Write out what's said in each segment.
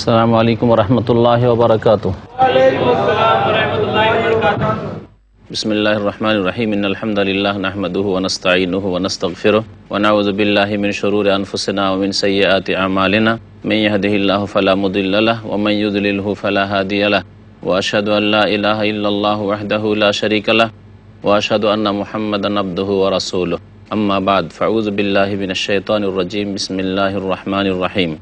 আসসালামু আলাইকুম রহমতুল্লাহ ওবরাকাতু। বিসমিল্লাহির রহমানির রহিম। ইন্নাল হামদালিল্লাহ নাহমাদুহু ওয়া নাস্তাঈনুহু ওয়া নাস্তাগফিরুহু ওয়া নাউযু বিল্লাহি মিন শুরুরি আনফুসিনা ওয়া মিন সাইয়্যাতি আমালিনা মান ইয়াহদিহিল্লাহু ফালা মুদিল্লা লাহু ওয়া মান ইউদ্লিলহু ফালা হাদিয়া লাহু ওয়া আশহাদু আল লা ইলাহা ইল্লাল্লাহু ওয়াহদাহু লা শারীকা লাহু ওয়া আশহাদু আন্না মুহাম্মাদান আবদুহু ওয়া রাসূলুহু। আম্মা বা'দ, ফাউযু বিল্লাহি মিনাশ শাইতানির রাজীম। বিসমিল্লাহির রহমানির রহিম।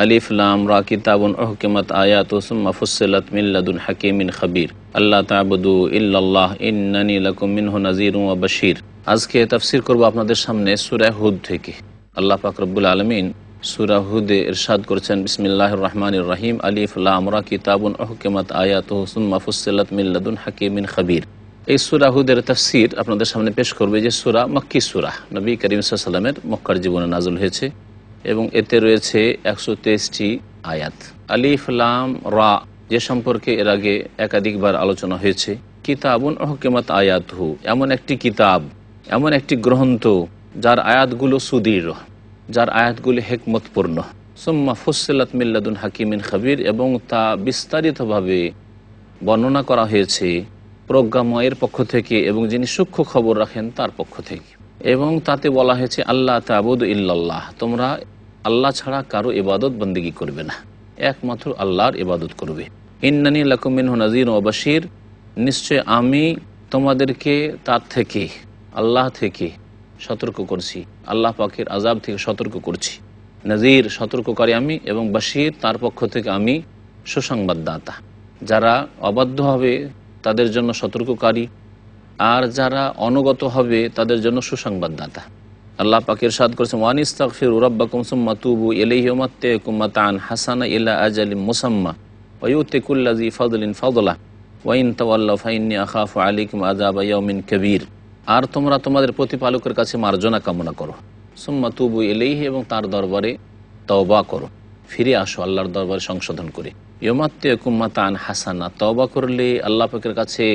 আলিফ লাম রা কিতাবুন উহকিমাত আয়াতুহু সুম্মা ফুসসিলাত মিন লাদুন হাকিমিন খাবীর আল্লা তা'বুদু ইল্লাল্লাহ ইন্নানী লাকুম মিনহু নাযীরুন ওয়া বাশীর। আজকে তাফসীর করব আপনাদের সামনে সূরা হুদ থেকে। আল্লাহ পাক রব্বুল আলামিন সূরা হুদে ইরশাদ করেছেন, বিসমিল্লাহির রহমানির রহিম, আলিফ লাম রা কিতাবুন উহকিমাত আয়াতুহু সুম্মা ফুসসিলাত মিন লাদুন হাকিমিন খাবীর। এই সূরা হুদের তাফসীর আপনাদের সামনে পেশ করবে যে সূরা মক্কি সূরা, নবী করিম সাল্লাল্লাহু আলাইহি ওয়াসাল্লামের মক্কার জীবনে নাযিল হয়েছে এবং এতে রয়েছে 123টি আয়াত। আলিফ লাম রা যে সম্পর্কে এর আগে একাধিকবার আলোচনা হয়েছে, কিতাবুন উহকিমাত আয়াতুহু, এমন একটি কিতাব, এমন একটি গ্রন্থ যার আয়াতগুলো সুদৃঢ়, যার আয়াতগুলো হিকমতপূর্ণ। সুম্মা ফুসসিলাত মিন লাদুন হাকিমিন খাবীর, এবং তা বিস্তারিতভাবে বর্ণনা করা হয়েছে প্রজ্ঞাময়ের পক্ষ থেকে এবং যিনি সূক্ষ্ম খবর রাখেন তার পক্ষ থেকে। এবং তাতে বলা হয়েছে আল্লাহ তা'বুদু ইল্লাল্লাহ, তোমরা আল্লাহ ছাড়া কারো ইবাদত বন্দেগী করবে না, একমাত্র আল্লাহর ইবাদত করবে। ইন্নানী লাকুম মিনহু নাযীরুন ওয়া বাশীর, নিশ্চয় আমি তোমাদেরকে তার থেকে, আল্লাহ থেকে সতর্ক করছি, আল্লাহ পাকের আযাব থেকে সতর্ক করছি। নাযীর সতর্ককারী আমি, এবং বাশীর তার পক্ষ থেকে আমি সুসংবাদদাতা। যারা অবাধ্য হবে তাদের জন্য সতর্ককারী, আর যারা অনুগত হবে তাদের জন্য সুসংবাদদাতা। আল্লাহ পাক ইরশাদ করেছেন, ওয়ানিস্তাগফিরু রাব্বাকুম সুম্মা তুবু ইলাইহি ওয়ামাত্তিউকুম মাতাআন হাসানা ইলা আজালিন মুসাম্মা ওয়া ইউতি কুল্লাযী ফাদলিন ফাদলাহু ওয়া ইন তাওয়াল্লাউ ফাইন্নী আখাফু আলাইকুম আযাবা ইয়াউমিন কাবীর। আর তোমরা তোমাদের প্রতিপালকের কাছে মার্জনা কামনা করো, সুম্মা তুবু ইলাইহি, এবং তার দরবারে তওবা করো, ফিরে আসো আল্লাহর দরবারে সংশোধন করে। ইয়ামাত্তিউকুম মাতাআন হাসানা, তওবা করলে আল্লাহ পাকের কাছে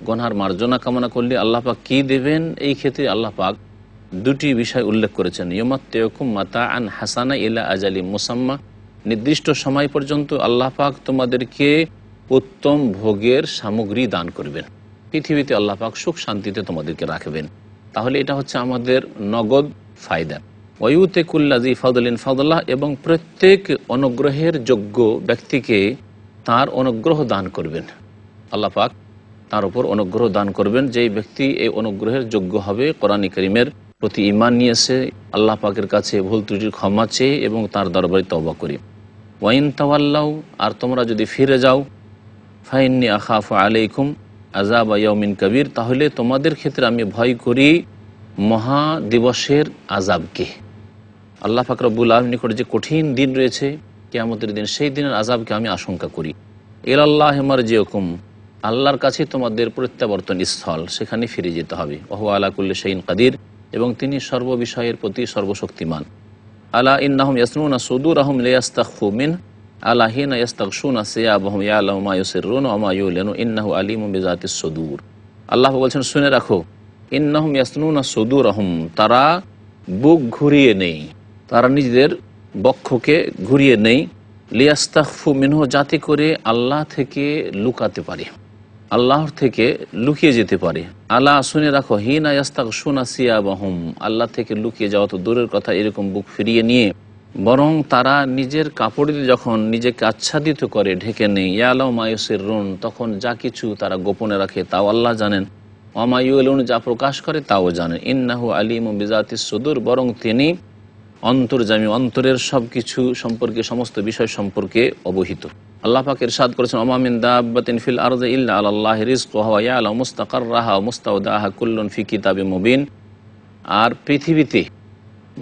গুনার মার্জনা কামনা করলে আল্লাহ পাক কী দেবেন, এই ক্ষেত্রে আল্লাহ পাক দুটি বিষয় উল্লেখ করেছেন। ইয়ামাত্তিউকুম মাতাআন হাসানা ইলা আজালি মুসাম্মা, নির্দিষ্ট সময় পর্যন্ত আল্লাহ পাক তোমাদেরকে উত্তম ভোগের সামগ্রী দান করবেন, পৃথিবীতে আল্লাহ পাক সুখ শান্তিতে তোমাদেরকে রাখবেন। তাহলে এটা হচ্ছে আমাদের নগদ ফায়দা। ওয়া ইউতি কুল্লাযী ফাদলিন ফাদলাহু, এবং প্রত্যেক অনুগ্রহের যোগ্য ব্যক্তিকে তার অনুগ্রহ দান করবেন। আল্লাহ পাক তার উপর অনুগ্রহ দান করবেন, যেই ব্যক্তি এই অনুগ্রহের যোগ্য হবে, কোরআন কারীমের প্রতি ঈমান নিয়েছে, আল্লাহ পাকের কাছে ভুল ত্রুটির ক্ষমা চেয়ে এবং তার দরবারে তওবা করি। ওয়া ইন তাওয়াল্লাউ, আর তোমরা যদি ফিরে যাও, ফাইন্নী আখাফু আলাইকুম আযাবা ইয়াউমিন কাবীর, তাহলে তোমাদের ক্ষেত্রে আমি ভয় করি মহা দিবসের আযাবকে। আল্লাহ পাক রব্বুল আলামিনের নিকট যে কঠিন দিন রয়েছে, কিয়ামতের দিন, সেই দিনের আযাবকে আমি আশঙ্কা করি। ইলাল্লাহি মারজিউকুম, আল্লাহর কাছে তোমাদের প্রত্যাবর্তন স্থল, সেখানে ফিরে যেতে হবে। ওয়া হুয়া আলা কুল্লি শাইইন কাদির, এবং তিনি সর্ববিষয়ের প্রতি সর্বশক্তিমান। আলা ইন্নাহুম ইয়াসনুনা সুদুরাহুম লিয়াস্তাখফু মিন আলা হিনা ইয়াস্তাগশুনা সিয়াবাহুম ইয়ালামু মা ইউসিররুনা ওয়া মা ইউলিনুন ইন্নাহু আলিমুম বিযাতিস সুদূর। আল্লাহ বলছেন, শুনে রাখো, ইন্নাহুম ইয়াসনুনা সুদুরাহুম, তারা বুক ঘুরিয়ে নেই, তারা নিজেদের বক্ষকে ঘুরিয়ে নেই, লিয়াস্তাখফু মিনহু, যাতে করে আল্লাহ থেকে লুকাতে পারে, আল্লাহর থেকে লুকিয়ে যেতে পারে। আলা, শুনে রাখো, হিনা ইয়াস্তাগশুনা সিয়াবাহুম, আল্লাহ থেকে লুকিয়ে যাওয়া তো দূরের কথা, এরকম বুক ফিরিয়ে নিয়ে বরং তারা নিজের কাপড় দিয়ে যখন নিজেকে আচ্ছাদিত করে, ঢেকে নেই, ইয়ালামু মা ইউসিররুন, তখন যা কিছু তারা গোপনে রাখে তাও আল্লাহ জানেন, ওয়া মা ইউলিনুন, যা প্রকাশ করে তাও জানেন, ইন্নাহু আলিমুম বিযাতিস সুদূর, বরং তিনি অন্তর্যামী, অন্তরের সব কিছু সম্পর্কে, সমস্ত বিষয় সম্পর্কে অবহিত। আল্লাহ পাক ইরশাদ করেছেন, ওয়া মা মিন দাব্বাতিন ফিল আরদি ইল্লা আলাল্লাহি রিজকুহা ওয়া ইয়ালামু মুস্তাকাররাহা ওয়া মুস্তাওদাহা কুল্লুন ফি কিতাবিম মুবিন, আর পৃথিবীতে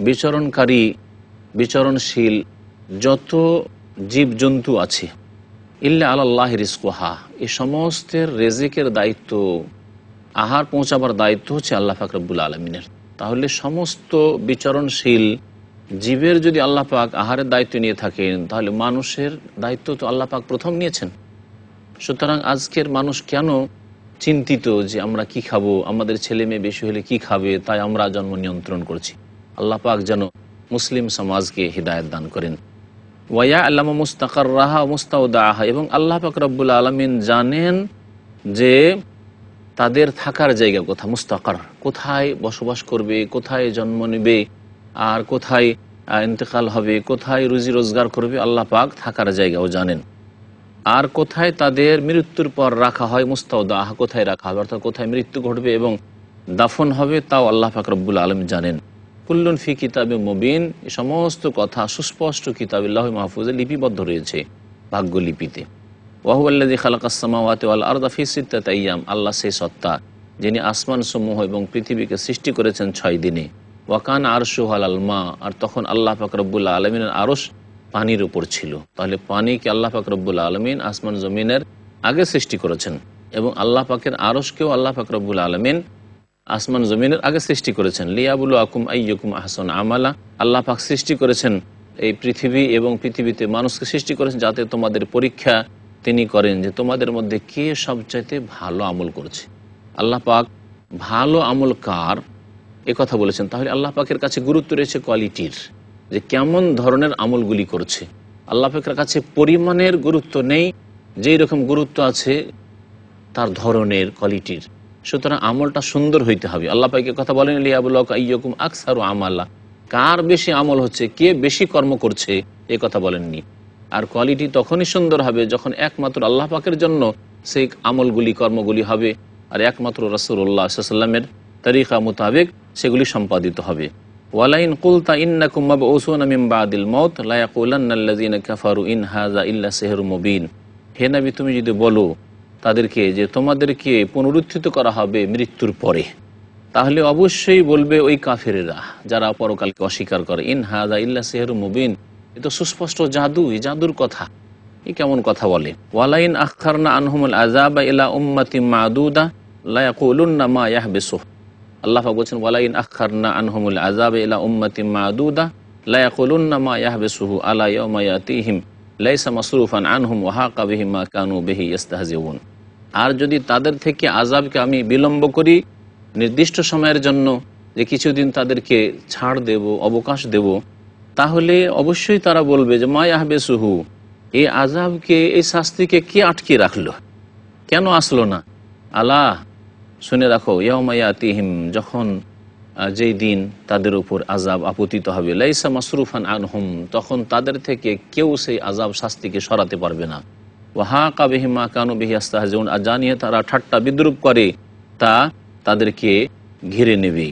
বিচরণকারী, বিচরণশীল যত জীবজন্তু আছে, ইল্লা আলাল্লাহি রিজকুহা, এই সমস্তের রেজিকের দায়িত্ব, আহার পৌঁছাবার দায়িত্ব হচ্ছে আল্লাহ পাক রব্বুল আলামিনের। তাহলে সমস্ত বিচরণশীল জীবের যদি আল্লাহ পাক আহারের দায়িত্ব নিয়ে থাকেন, তাহলে মানুষের দায়িত্ব তো আল্লাহ পাক প্রথম নিয়েছেন। সুতরাং আজকের মানুষ কেন চিন্তিত যে আমরা কি খাবো, আমাদের ছেলে মেয়ে বেশি হলে কি খাবে, তাই আমরা জন্ম নিয়ন্ত্রণ করছি। আল্লাহ পাক যেন মুসলিম সমাজকে হিদায়াত দান করেন। ওয়া আল্লামা মুস্তাকাররাহা মুস্তাউদাহা, এবং আল্লাহ পাক রব্বুল আলামিন জানেন যে তাদের থাকার জায়গা কোথায়, মুস্তাকার কোথায় বসবাস করবে, কোথায় জন্ম নেবে, আর কোথায় ইন্তেকাল হবে, কোথায় রুজি রোজগার করবে, আল্লাহ পাক থাকার জায়গাও জানেন। আর কোথায় তাদের মৃত্যুর পর রাখা হয়, মুস্তাউদাহ কোথায় রাখা হবে, অর্থাৎ কোথায় মৃত্যু ঘটবে এবং দাফন হবে, তাও আল্লাহ পাক রব্বুল আলামিন জানেন। কুল্লুন ফি কিতাবে মুবিন, এই সমস্ত কথা সুস্পষ্ট কিতাবে লাউহে মাহফুজে লিপিবদ্ধ রয়েছে, ভাগ্যলিপিতে। ওয়াহুয়াল্লাযী খালাকাস সামাওয়াতি ওয়াল আরদা ফি সিত্তাতি আইয়াম, আল্লাহ সেই সত্তা যিনি আসমান সমূহ এবং পৃথিবীকে সৃষ্টি করেছেন 6 দিনে। ওয়া কানা আরশুহু আলাল মা, আর তখন আল্লাহ পাক রব্বুল আলামিনের আরশ পানির উপর ছিল। তাহলে পানিকে আল্লাহ পাক রব্বুল আলামিন আসমান জমিনের আগে সৃষ্টি করেছেন, এবং আল্লাহ পাকের আরশকেও আল্লাহ পাক রব্বুল আলামিন আসমান জমিনের আগে সৃষ্টি করেছেন। লিয়াবলুয়াকুম আইয়ুকুম আহসানু আমালা, আল্লাহ পাক সৃষ্টি করেছেন এই পৃথিবী এবং পৃথিবীতে মানুষকে সৃষ্টি করেছেন যাতে তোমাদের পরীক্ষা তিনি করেন যে তোমাদের মধ্যে কে সবচাইতে ভালো আমল করছে। আল্লাহ পাক ভালো আমল কার এ কথা বলেছেন। তাহলে আল্লাহ পাকের কাছে গুরুত্ব রয়েছে কোয়ালিটির, যে কেমন ধরনের আমলগুলি করছে। আল্লাহ পাকের কাছে পরিমাণের গুরুত্ব নেই, যেই রকম গুরুত্ব আছে তার ধরনের, কোয়ালিটির। সুতরাং আমলটা সুন্দর হইতে হবে। আল্লাহ পাকের কথা বলেন লিয়াবলুয়াকুম আইয়ুকুম আকসারু আমালা, কার বেশি আমল হচ্ছে, কে বেশি কর্ম করছে, এ কথা বলেননি। আর কোয়ালিটি তখনই সুন্দর হবে যখন একমাত্র আল্লাহ পাকের জন্য সেই আমলগুলি, কর্মগুলি হবে, আর একমাত্র রাসূলুল্লাহ সাল্লাল্লাহু আলাইহি ওয়াসাল্লামের তরিকা মোতাবেক সেগুলি সম্পাদিত হবে। ওয়ালাইন কুলতা ইন্নাকুম মাবউসুনা মিন বাদিল মাউত লা ইয়াকুলান্নাল্লাযীনা কাফারু ইন হাযা ইল্লা সিহরুম মুবিন, হে নবী তুমি যদি বলো তাদেরকে যে তোমাদেরকে পুনরুত্থিত করা হবে মৃত্যুর পরে, তাহলে অবশ্যই বলবে ওই কাফেরেরা যারা পরকালকে অস্বীকার করে, ইন হাযা ইল্লা সিহরুম মুবিন, এ তো সুস্পষ্ট জাদু, এই জাদুর কথা, এই কেমন কথা বলে। ওয়ালাইন আখখারনা আনহুমুল আযাবা ইলা উম্মাতিন মাদুদা লা ইয়াকুলুন্না মা ইয়াহবিসুহু, আল্লাহ পাক বলেছেন ওয়ালাইন আখখারনা আনহুমুল আযাবা ইলা উম্মাতিন মাদুদা লা ইয়াকুলুন্না মা ইয়াহবিসুহু আলা ইয়াওমা ইয়াতিহিম লাইসা মাসরুফান আনহুম ওয়া হাকা বিহিম মা কানু বিহি ইস্তাহজিউন, আর যদি তাদের থেকে আযাবকে আমি বিলম্ব করি নির্দিষ্ট সময়ের জন্য, যে কিছুদিন তাদেরকে ছাড় দেব, অবকাশ দেব, তাহলে অবশ্যই তারা বলবে যে মা ইয়াহবিসুহু, এই আযাবকে, এই শাস্তিকে কে আটকে রাখলো, কেন আসলো না। আলা শুনে রাখো, ইয়াউমা ইয়াতিহিম, যখন যেই দিন তাদের উপর আযাব আপতিত হবে, লাইসা মাসরুফান আনহুম, তখন তাদের থেকে কেউ সেই আযাব শাস্তিকে সরাতে পারবে না। ওয়া হাকা বিহিম মা কানু বিহি ইস্তাহজিউন, আর জানিয়ে তারা ঠাট্টা বিদ্রুপ করে তা তাদেরকে ঘিরে নেবে।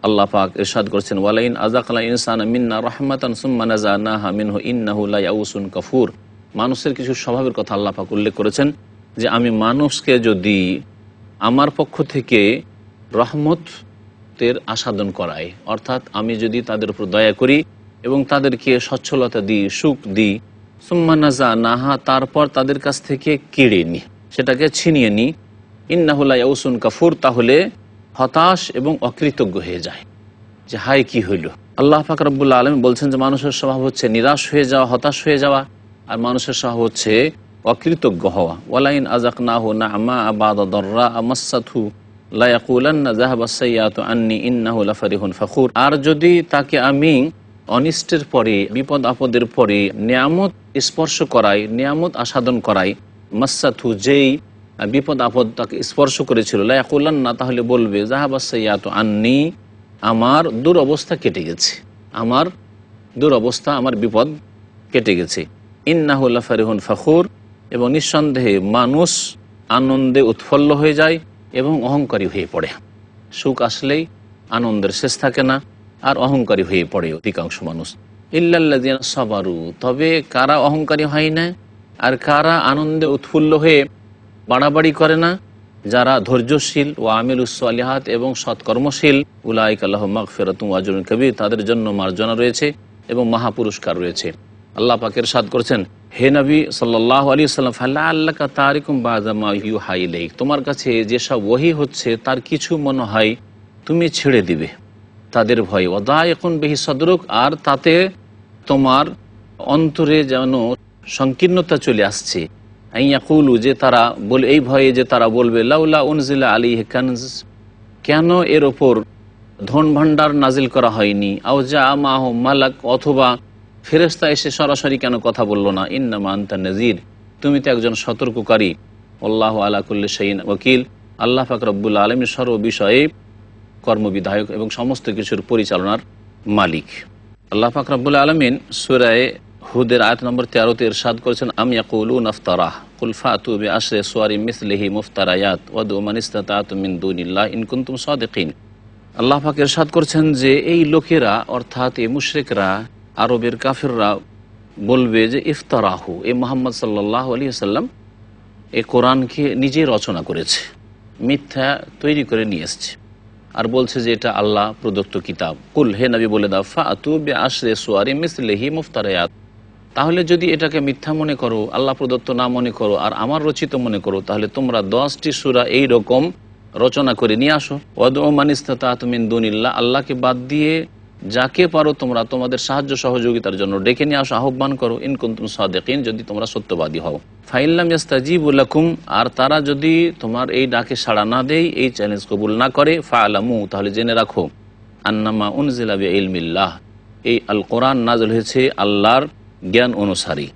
আল্লাহ পাক ইরশাদ করেছেন ওয়ালাইন আযাকনা ইনসানা মিন্না রাহমাতান সুম্মা নাযানাহা মিনহু ইন্নাহু লা ইয়াউসুন কাফুর, মানুষের কিছু স্বভাবের কথা আল্লাহ পাক উল্লেখ করেছেন যে আমি মানুষকে যদি আমার পক্ষ থেকে রহমতের আস্বাদন করাই, অর্থাৎ আমি যদি তাদের উপর দয়া করি এবং তাদেরকে সচ্ছলতা দিই, সুখ দিই, সুম্মা নাযানাহা, তারপর তাদের কাছ থেকে কেড়ে নিই, সেটাকে ছিনিয়ে নিই, ইন্নাহু লা ইয়াউসুন কাফুর, তাহলে হতাশ এবং অকৃতজ্ঞ হয়ে যায় যে হায় কি হইল। আল্লাহ পাক রব্বুল আলামিন বলছেন যে মানুষের স্বভাব হচ্ছে নিরাশ হয়ে যাওয়া, হতাশ হয়ে যাওয়া, আর মানুষের স্বভাব হচ্ছে অকৃতজ্ঞ হওয়া। ওয়ালাইন আযাকনাহু না'মা বা'দা দাররা মাসসাতহু লা ইয়াকুলান্না যাহাবাস সাইয়্যাতু আন্নী ইন্নাহু লাফারিহুন ফাখুর, আর যদি তাকে আমি অনিষ্টের পরে, বিপদ আপদের পরে নিয়ামত স্পর্শ করাই, নিয়ামত আস্বাদন করাই, মাসসাতহু, যেই বিপদ আপদ তাকে স্পর্শ করেছিল, লা ইয়াকুলান্না, তাহলে বলবে যাহাবাস সাইয়্যাতু আন্নী, আমার দুরবস্থা কেটে গেছে, আমার দুরবস্থা, আমার বিপদ কেটে গেছে। ইন্নাহু লাফারিহুন ফাখুর, এবং নিঃসন্দেহে মানুষ আনন্দে উৎফুল্ল হয়ে যায় এবং অহংকারী হয়ে পড়ে। সুখ আসলেই আনন্দের শেষ থাকে না, আর অহংকারী হয়ে পড়ে অধিকাংশ মানুষ। ইল্লাল্লাযীনা সাবারু, তবে কারা অহংকারী হয় না আর কারা আনন্দে উৎফুল্ল হয়ে বাড়াবাড়ি করে না, যারা ধৈর্যশীল ও আমিলুস সালিহাত এবং সৎকর্মশীল, উলাইকা লাহুম মাগফিরাতুন ওয়া আজরুন কাবীর, তাদের জন্য মার্জনা রয়েছে এবং মহাপুরস্কার রয়েছে। আল্লাহ পাক ইরশাদ করেছেন, হে নবী সাল্লাল্লাহু আলাইহি ওয়াসাল্লাম, ফালাআল্লাকা তারিকুম বাযা মা ইউহা ইলাইক, তোমার কাছে যেসব ওহী হচ্ছে তার কিছু মনে হয় তুমি ছেড়ে দিবে তাদের ভয়ে, ওয়াদাইকুন বিহি সদরুক, আর তাতে তোমার অন্তরে যেন সংকীর্ণতা চলে আসছে, আইয়াকুলু, যে তারা বলে, এই ভয়ে যে তারা বলবে, লাউলা উনজিলা আলাইহি কানজ, কেন এর ওপর ধন ভাণ্ডার নাজিল করা হয়নি, আও জা মাহু মালাক, অথবা ফেরেশতা এসে সরাসরি কেন কথা বলল না? ইন্নামা আনতা নাযীর, তুমি তো একজন সতর্ককারী। আল্লাহু আলা কুল্লি শাইইন ওয়াকিল, আল্লাহ পাক রব্বুল আলামিন সর্ব বিষয়ে কর্মবিধায়ক এবং সমস্ত কিছুর পরিচালনার মালিক। আল্লাহ পাক রব্বুল আলামিন সূরা হুদের আয়াত নম্বর 13-তে ইরশাদ করেছেন, আম ইয়াকুলুনা ইফতারাহ কুল ফাতু বিআশরি সুওয়ারিন মিসলিহি মুফতারায়াত ওয়াদউ মান ইসতাতা'তুম মিন দুনিল্লাহি ইন কুনতুম সাদিকিন। আল্লাহ পাক ইরশাদ করছেন যে এই লোকেরা অর্থাৎ এই মুশরিকরা, আরবের কাফিররা বলবে যে ইফতারাহু, এই মুহাম্মদ সাল্লাল্লাহু আলাইহি ওয়াসাল্লাম এই কোরআনকে নিজে রচনা করেছে, মিথ্যা তৈরি করে নিয়ে এসছে, আর বলছে যে এটা আল্লাহ প্রদত্ত কিতাব। কুল, হে নবী বলে দাও, ফাতু বিআশরি সুওয়ারিন মিসলিহি মুফতারায়াত, তাহলে যদি এটাকে মিথ্যা মনে করো, আল্লাহ প্রদত্ত না মনে করো, আর আমার রচিত মনে করো, তাহলে তোমরা 10টি সূরা এই রকম রচনা করে নিয়ে আসো। ওয়াদউ মান ইসতাতা'তুম মিন দুনিল্লাহ, আল্লাহকে বাদ দিয়ে যাকে পারো তোমরা তোমাদের সাহায্য সহযোগিতার জন্য ডেকে নিয়ে আসো, আহ্বান করো, ইন কুনতুম সাদিকিন, যদি তোমরা সত্যবাদী হও। ফাইল্লাম ইস্তাজিবু লাকুম, আর তারা যদি তোমার এই ডাকে সাড়া না দেয়, এই চ্যালেঞ্জ কবুল না করে, ফাআলামু, তাহলে জেনে রাখো, আন্নামা উনজিলা বিইলমিল্লাহ, এই আল কোরআন নাযিল হয়েছে আল্লাহর জ্ঞান অনুসারী।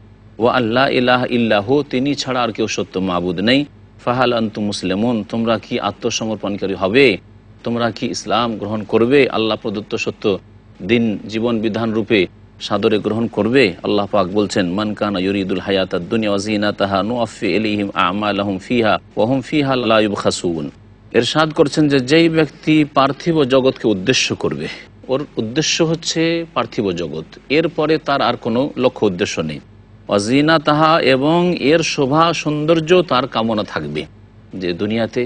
ওয়া আল্লাহ ইলাহা ইল্লাহু, তিনি ছাড়া আর কেউ সত্য মাবুদ নেই। ফাহাল আনতুম মুসলিমুন, তোমরা কি আত্মসমর্পণকারী হবে? তোমরা কি ইসলাম গ্রহণ করবে? আল্লাহ প্রদত্ত সত্য দিন জীবন বিধান রূপে সাদরে গ্রহণ করবে? আল্লাহ পাক বলছেন, মান কানা ইউরিদুল হায়াতাদ দুনিয়া ওয়া যিনাতাহা নুওয়াফি ইলাইহিম আমালাহুম ফিহা ওয়া হুম ফিহা লা ইউবখাসুন। ইরশাদ করছেন যে যেই ব্যক্তি পার্থিব জগৎকে উদ্দেশ্য করবে, ওর উদ্দেশ্য হচ্ছে পার্থিব জগৎ, এরপরে তার আর কোনো লক্ষ্য উদ্দেশ্য নেই। ওয়া যিনাতাহা, এবং এর শোভা সৌন্দর্য তার কামনা থাকবে, যে দুনিয়াতে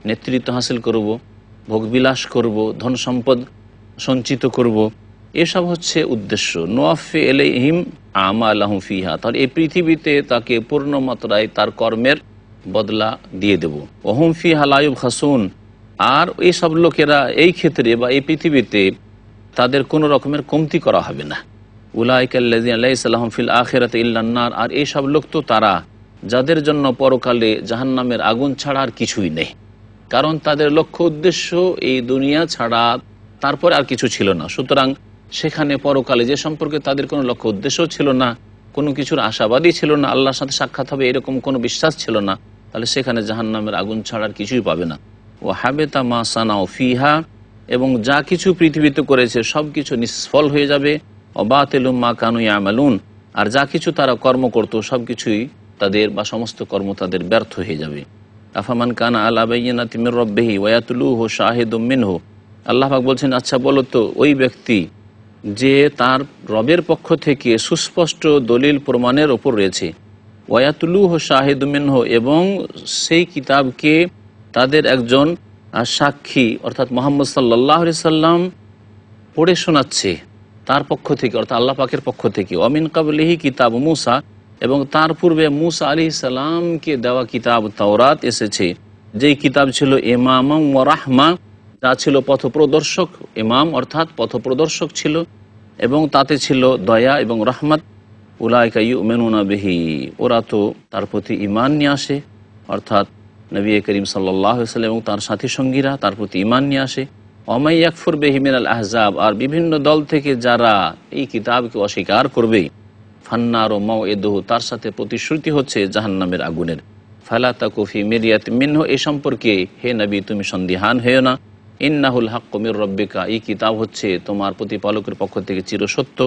নেতৃত্ব হাসিল করব, ভোগবিলাস করব, ধন সম্পদ সঞ্চিত করব, এসব হচ্ছে উদ্দেশ্য। নুওয়াফি ইলাইহিম আমালাহুম ফিহা, তাহলে এই পৃথিবীতে তাকে পূর্ণ মাত্রায় তার কর্মের বদলা দিয়ে দেব। ওহুম ফিহা লা ইউবখাসুন, আর এইসব লোকেরা এই ক্ষেত্রে বা এই পৃথিবীতে তাদের কোনো রকমের কমতি করা হবে না। উলাইকাল্লাযিনা লাইসা লাহুম ফিল আখিরাতি ইল্লান নার, আর এইসব লোক তো তারা যাদের জন্য পরকালে জাহান্নামের আগুন ছাড়া আর কিছুই নেই, কারণ তাদের লক্ষ্য উদ্দেশ্য এই দুনিয়া ছাড়া তারপরে আর কিছু ছিল না। সুতরাং সেখানে পরকালে যে সম্পর্কে তাদের কোনো লক্ষ্য উদ্দেশ্য ছিল না, কোনো কিছুর আশাবাদী ছিল না, আল্লাহর সাথে সাক্ষাৎ হবে এরকম কোনো বিশ্বাস ছিল না, তাহলে সেখানে জাহান্নামের আগুন ছাড়া আর কিছুই পাবে না। ও হাবেতা মা সানাও ফিহা, এবং যা কিছু পৃথিবীতে করেছে সব কিছু নিষ্ফল হয়ে যাবে। অবাতিলুম মা কানু ইয়ামালুন, আর যা কিছু তারা কর্ম করত সব কিছুই তাদের বা সমস্ত কর্ম তাদের ব্যর্থ হয়ে যাবে। আফামান কানা আলা বাইয়িনাতিন মির রাব্বিহি ওয়া ইয়াতলুহু শাহিদুম মিনহু, আল্লাহ পাক বলছেন, আচ্ছা বলো তো, ওই ব্যক্তি যে তার রবের পক্ষ থেকে সুস্পষ্ট দলিল প্রমাণের ওপর রয়েছে, ওয়ায়াতুলুহু শাহিদুম মিনহু, এবং সেই কিতাবকে তাদের একজন সাক্ষী অর্থাৎ মুহাম্মদ সাল্লাল্লাহু আলাইহি সাল্লাম পড়ে শোনাচ্ছে তার পক্ষ থেকে, অর্থাৎ আল্লাহ পাকের পক্ষ থেকে। ওয়ামিন কাবলিহি কিতাব মুসা, এবং তার পূর্বে মুসা আলাইহিস সালামকে দেওয়া কিতাব তাওরাত এসেছে, যেই কিতাব ছিল ইমাম ওয়া রাহমা, যা ছিল পথপ্রদর্শক, ইমাম অর্থাৎ পথপ্রদর্শক ছিল, এবং তাতে ছিল দয়া এবং রহমত। উলাইকা ইউমিনুনা বিহি, ওরা তো তার প্রতি ঈমান নিয়ে আসে, অর্থাৎ নবী করিম সাল্লাল্লাহু আলাইহি ওয়াসাল্লাম এবং তার সাথী সঙ্গীরা তার প্রতি ঈমান নিয়ে আসে। ওমাই ইয়াকফুর বিহি মিনাল আহজাব, আর বিভিন্ন দল থেকে যারা এই কিতাবকে অস্বীকার করবে, ফান্নার ও মাউইদুহু, তার সাথে প্রতিশ্রুতি হচ্ছে জাহান্নামের আগুনের। ফালা তাকু ফি মিরিয়াতিন মিনহু, এই সম্পর্কে হে নবী তুমি সন্দিহান হয়েও না। ইন্নাহুল হাক্কু মির রাব্বিকা, এই কিতাব হচ্ছে তোমার প্রতিপালকের পক্ষ থেকে চিরসত্য।